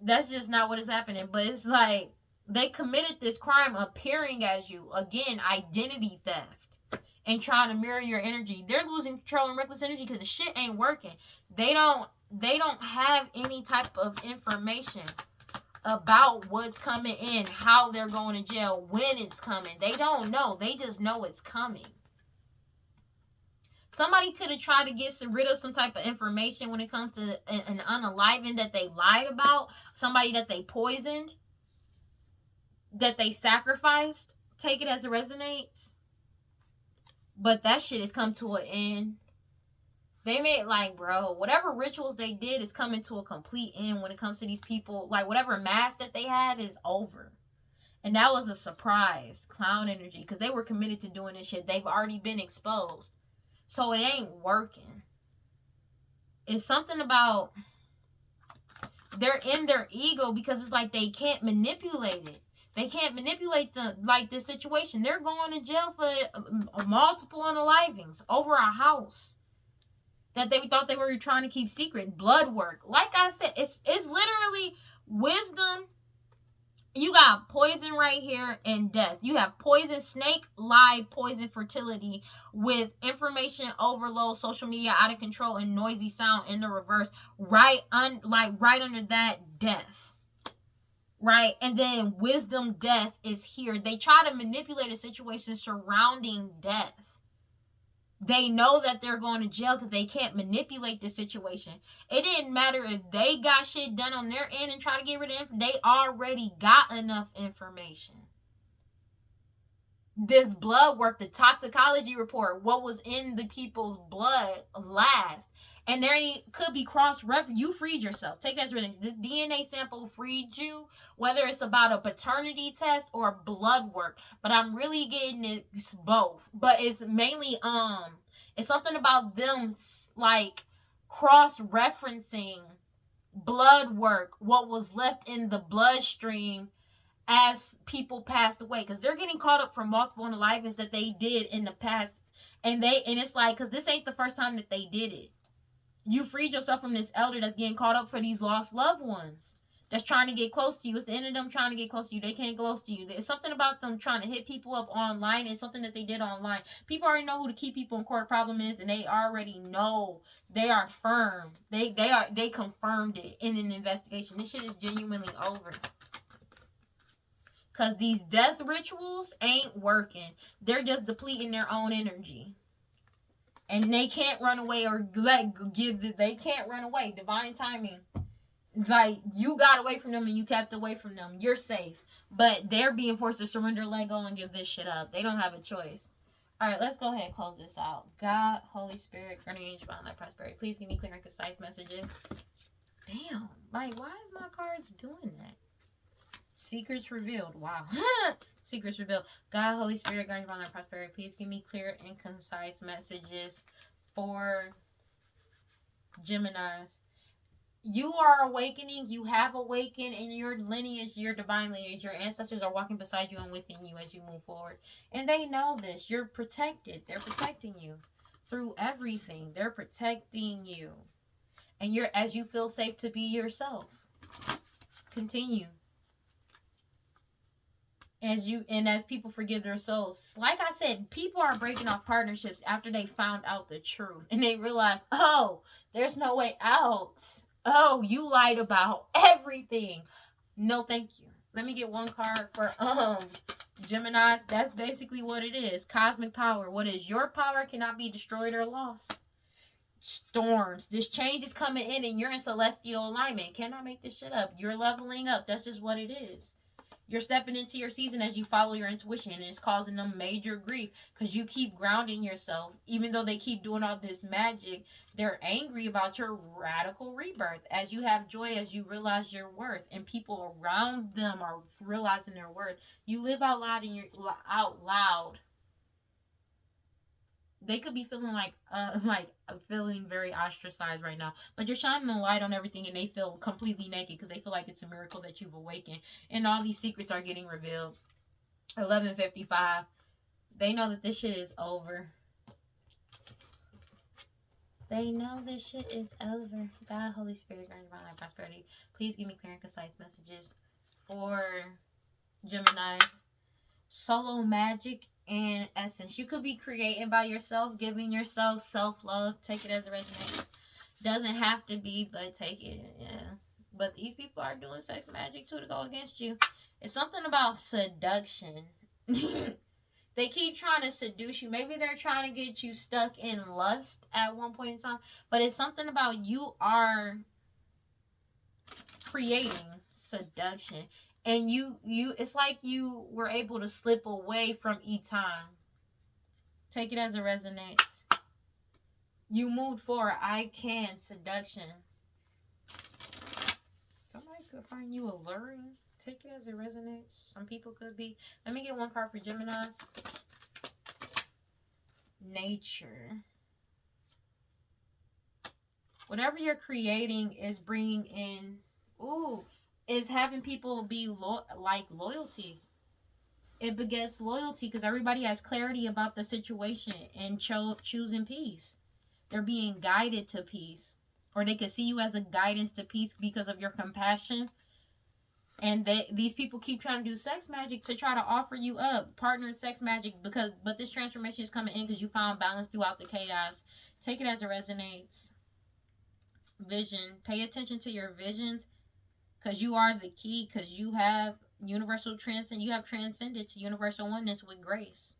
that's just not what is happening. But it's like they committed this crime appearing as you. Again, identity theft and trying to mirror your energy. They're losing control and reckless energy because the shit ain't working. They don't have any type of information about what's coming in, how they're going to jail, when it's coming. They don't know. They just know it's coming. Somebody could have tried to get rid of some type of information when it comes to an unaliving that they lied about, somebody that they poisoned, that they sacrificed. Take it as it resonates. But that shit has come to an end. They made, like, bro, whatever rituals they did is coming to a complete end when it comes to these people. Like, whatever mask that they had is over. And that was a surprise. Clown energy. Because they were committed to doing this shit. They've already been exposed. So it ain't working. It's something about they're in their ego because it's like they can't manipulate it. They can't manipulate this situation. They're going to jail for multiple unalivings over a house that they thought they were trying to keep secret. Blood work. Like I said, it's literally wisdom. You got poison right here and death. You have poison, snake, lie, poison, fertility with information overload, social media out of control, and noisy sound in the reverse. Right under that, death. Right? And then wisdom, death is here. They try to manipulate a situation surrounding death. They know that they're going to jail because they can't manipulate the situation. It didn't matter if they got shit done on their end and try to get rid of it. They already got enough information. this blood work, the toxicology report, what was in the people's blood last. And there could be cross-reference. You freed yourself. Take that as reference. This DNA sample freed you, whether it's about a paternity test or blood work. But I'm really getting it's both. But it's mainly it's something about them like cross-referencing blood work, what was left in the bloodstream as people passed away, because they're getting caught up for multiple unalivings that they did in the past. And it's like, because this ain't the first time that they did it. You freed yourself from this elder that's getting caught up for these lost loved ones that's trying to get close to you. It's the end of them trying to get close to you. They can't get close to you. It's something about them trying to hit people up online. It's something that they did online. People already know who the key people in court problem is, and they already know. They are firm. They confirmed it in an investigation. This shit is genuinely over. Because these death rituals ain't working. They're just depleting their own energy. And they can't run away or they can't run away. Divine timing. Like, you got away from them and you kept away from them. You're safe. But they're being forced to surrender, let go, and give this shit up. They don't have a choice. Alright, let's go ahead and close this out. God, Holy Spirit, guardian angel, that prosperity. Please give me clear and concise messages. Damn. Like, why is my cards doing that? Secrets revealed. Wow. Secrets revealed. God, Holy Spirit, guardian angel, that prosperity. Please give me clear and concise messages for Geminis. You are awakening. You have awakened in your lineage, your divine lineage. Your ancestors are walking beside you and within you as you move forward. And they know this. You're protected. They're protecting you through everything. They're protecting you. And as you feel safe to be yourself. Continue. As people forgive their souls. Like I said, people are breaking off partnerships after they found out the truth. And they realize, oh, there's no way out. Oh, you lied about everything. No, thank you. Let me get one card for Geminis. That's basically what it is. Cosmic power. What is your power cannot be destroyed or lost. Storms. This change is coming in and you're in celestial alignment. Cannot make this shit up. You're leveling up. That's just what it is. You're stepping into your season as you follow your intuition, and it's causing them major grief because you keep grounding yourself. Even though they keep doing all this magic, they're angry about your radical rebirth. As you have joy, as you realize your worth, and people around them are realizing their worth. You live out loud, and you're out loud. They could be feeling like feeling very ostracized right now, but you're shining a light on everything, and they feel completely naked because they feel like it's a miracle that you've awakened, and all these secrets are getting revealed. 11:55. They know that this shit is over. They know this shit is over. God, Holy Spirit, grant divine life, prosperity. Please give me clear and concise messages for Geminis. Solo magic and essence. You could be creating by yourself, giving yourself self-love. Take it as a resonance. Doesn't have to be, but take it. Yeah. But these people are doing sex magic too to go against you. It's something about seduction. They keep trying to seduce you. Maybe they're trying to get you stuck in lust at one point in time. But it's something about you are creating seduction. And you it's like you were able to slip away from time. Take it as a resonance. You moved forward. I can. Seduction. Somebody could find you alluring. Take it as a resonance. Some people could be. Let me get one card for Geminis. Nature. Whatever you're creating is bringing in... Ooh... is having people be loyalty. It begets loyalty because everybody has clarity about the situation and choosing peace. They're being guided to peace. Or they could see you as a guidance to peace because of your compassion. And these people keep trying to do sex magic to try to offer you up. Partner sex magic but this transformation is coming in because you found balance throughout the chaos. Take it as it resonates. Vision. Pay attention to your visions. Because you are the key. Because you have universal transcend. You have transcended to universal oneness with grace.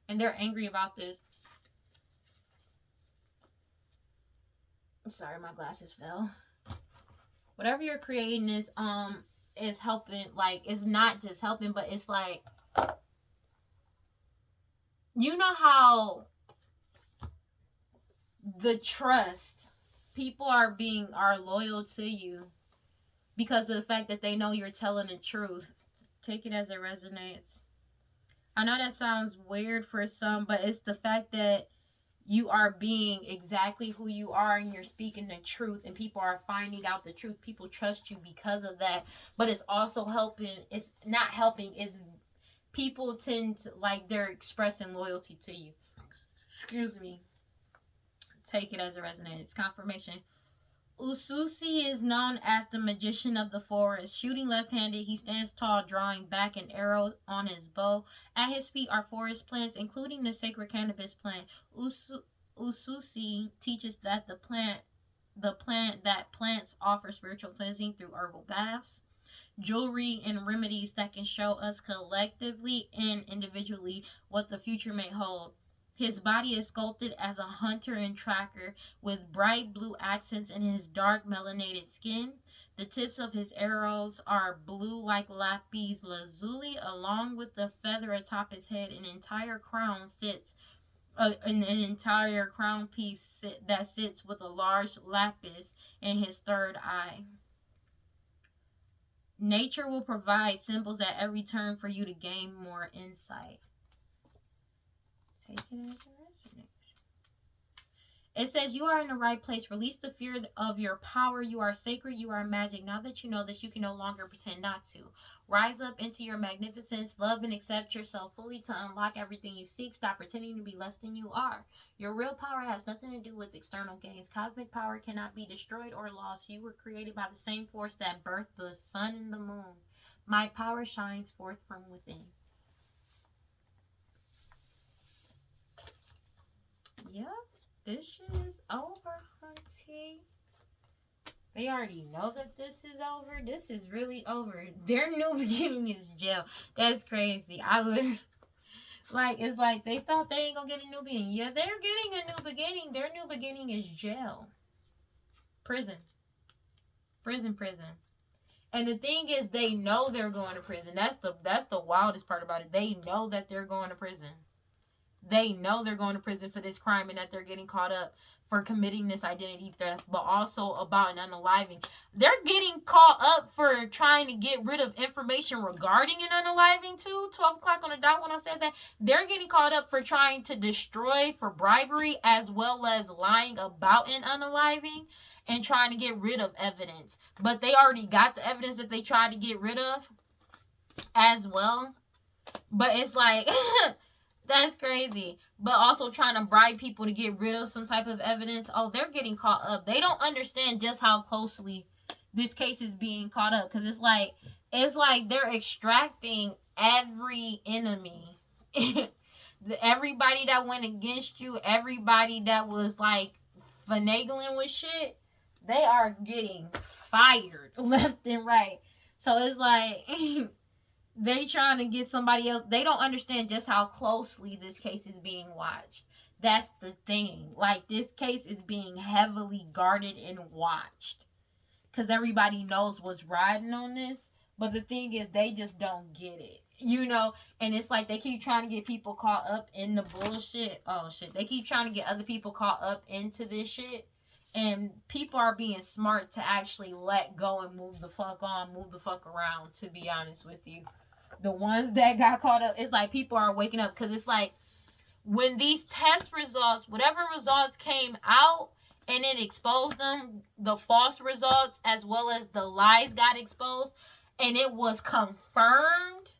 And they're angry about this. I'm sorry, my glasses fell. Whatever you're creating is helping. Like, it's not just helping, but it's like you know how the trust people are loyal to you because of the fact that they know you're telling the truth. Take it as it resonates. I know that sounds weird for some, but it's the fact that you are being exactly who you are and you're speaking the truth and people are finding out the truth. People trust you because of that. But it's also helping. It's not helping. It's people tend to, like, they're expressing loyalty to you. Excuse me. Take it as it resonates. Confirmation. Ususi is known as the magician of the forest. Shooting left-handed, he stands tall, drawing back an arrow on his bow. At his feet are forest plants, including the sacred cannabis plant. Ususi teaches that the plant that plants offer spiritual cleansing through herbal baths, jewelry, and remedies that can show us collectively and individually what the future may hold. His body is sculpted as a hunter and tracker with bright blue accents in his dark melanated skin. The tips of his arrows are blue like lapis lazuli, along with the feather atop his head. An entire crown piece that sits with a large lapis in his third eye. Nature will provide symbols at every turn for you to gain more insight. Take it as it resonates. It says, you are in the right place. Release the fear of your power. You are sacred. You are magic. Now that you know this, you can no longer pretend not to. Rise up into your magnificence. Love and accept yourself fully to unlock everything you seek. Stop pretending to be less than you are. Your real power has nothing to do with external gains. Cosmic power cannot be destroyed or lost. You were created by the same force that birthed the sun and the moon. My power shines forth from within. Yep, this shit is over, hunty. They already know that this is over. This is really over. Their new beginning is jail. That's crazy. I would, like, it's like they thought they ain't gonna get a new beginning. Yeah, they're getting a new beginning. Their new beginning is jail. Prison. Prison. And the thing is, they know they're going to prison. That's the wildest part about it. They know that they're going to prison. They know they're going to prison for this crime and that they're getting caught up for committing this identity theft, but also about an unaliving. They're getting caught up for trying to get rid of information regarding an unaliving too. 12 o'clock on the dot when I said that. They're getting caught up for trying to destroy for bribery as well as lying about an unaliving and trying to get rid of evidence. But they already got the evidence that they tried to get rid of as well. But it's like... That's crazy. But also trying to bribe people to get rid of some type of evidence. Oh, they're getting caught up. They don't understand just how closely this case is being caught up. Because it's like they're extracting every enemy. Everybody that went against you. Everybody that was like finagling with shit. They are getting fired left and right. So it's like... They trying to get somebody else. They don't understand just how closely this case is being watched. That's the thing. Like, this case is being heavily guarded and watched. Because everybody knows what's riding on this. But the thing is, they just don't get it. You know? And it's like they keep trying to get people caught up in the bullshit. Oh, shit. They keep trying to get other people caught up into this shit. And people are being smart to actually let go and move the fuck on. Move the fuck around, to be honest with you. The ones that got caught up, it's like people are waking up. Because it's like when these test results, whatever results came out and it exposed them, the false results as well as the lies got exposed and it was confirmed.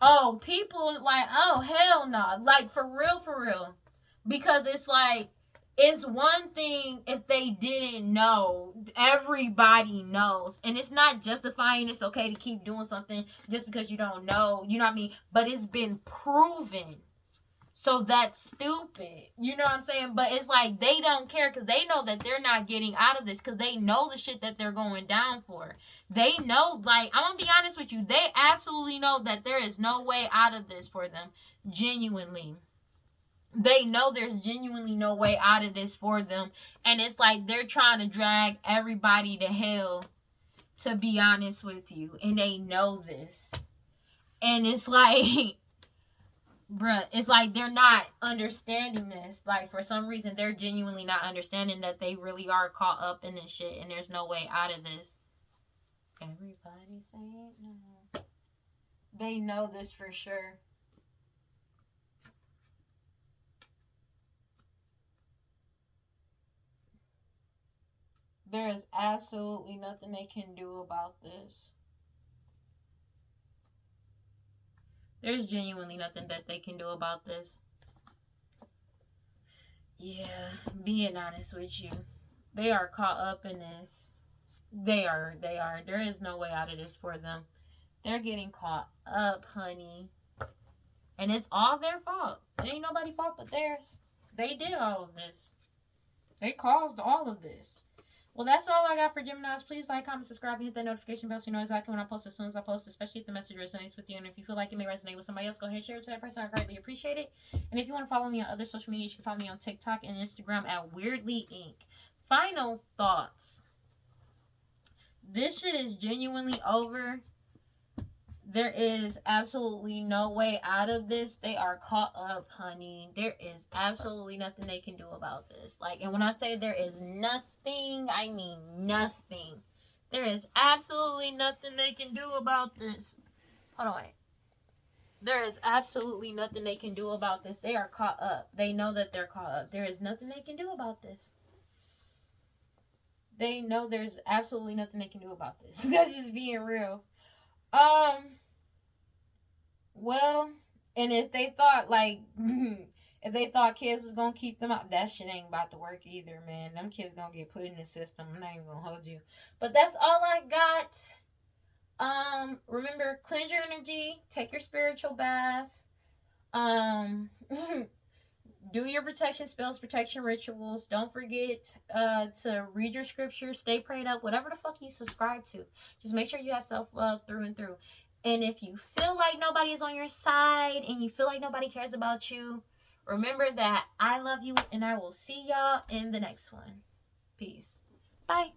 Oh, people like, oh, hell no. Like, for real. Because it's like, it's one thing if they didn't know. Everybody knows. And it's not justifying it's okay to keep doing something just because you don't know. You know what I mean? But it's been proven. So that's stupid. You know what I'm saying? But it's like they don't care because they know that they're not getting out of this because they know the shit that they're going down for. They know, like, I'm going to be honest with you. They absolutely know that there is no way out of this for them. Genuinely. They know there's genuinely no way out of this for them. And it's like they're trying to drag everybody to hell, to be honest with you. And they know this. And it's like, Bruh, it's like they're not understanding this. Like, for some reason, they're genuinely not understanding that they really are caught up in this shit and there's no way out of this. Everybody say it now. They know this for sure. There is absolutely nothing they can do about this. There's genuinely nothing that they can do about this. Yeah, being honest with you. They are caught up in this. They are. There is no way out of this for them. They're getting caught up, honey. And it's all their fault. It ain't nobody's fault but theirs. They did all of this. They caused all of this. Well, that's all I got for Geminis. Please like, comment, subscribe, and hit that notification bell so you know exactly when I post as soon as I post, especially if the message resonates with you. And if you feel like it may resonate with somebody else, go ahead and share it to that person. I greatly appreciate it. And if you want to follow me on other social media, you can follow me on TikTok and Instagram at WeirdLee Inc. Final thoughts. This shit is genuinely over. There is absolutely no way out of this. They are caught up, honey. There is absolutely nothing they can do about this. Like, and when I say there is nothing, I mean nothing. There is absolutely nothing they can do about this. Hold on, wait. There is absolutely nothing they can do about this. They are caught up. They know that they're caught up. There is nothing they can do about this. They know there's absolutely nothing they can do about this. That's just being real. Well, and if they thought like if they thought kids was gonna keep them out, that shit ain't about to work either, man. Them kids gonna get put in the system. I'm not even gonna hold you. But that's all I got. Remember, cleanse your energy, take your spiritual baths. Do your protection spells, protection rituals. Don't forget to read your scriptures, stay prayed up, whatever the fuck you subscribe to. Just make sure you have self-love through and through. And if you feel like nobody's on your side and you feel like nobody cares about you, remember that I love you and I will see y'all in the next one. Peace. Bye.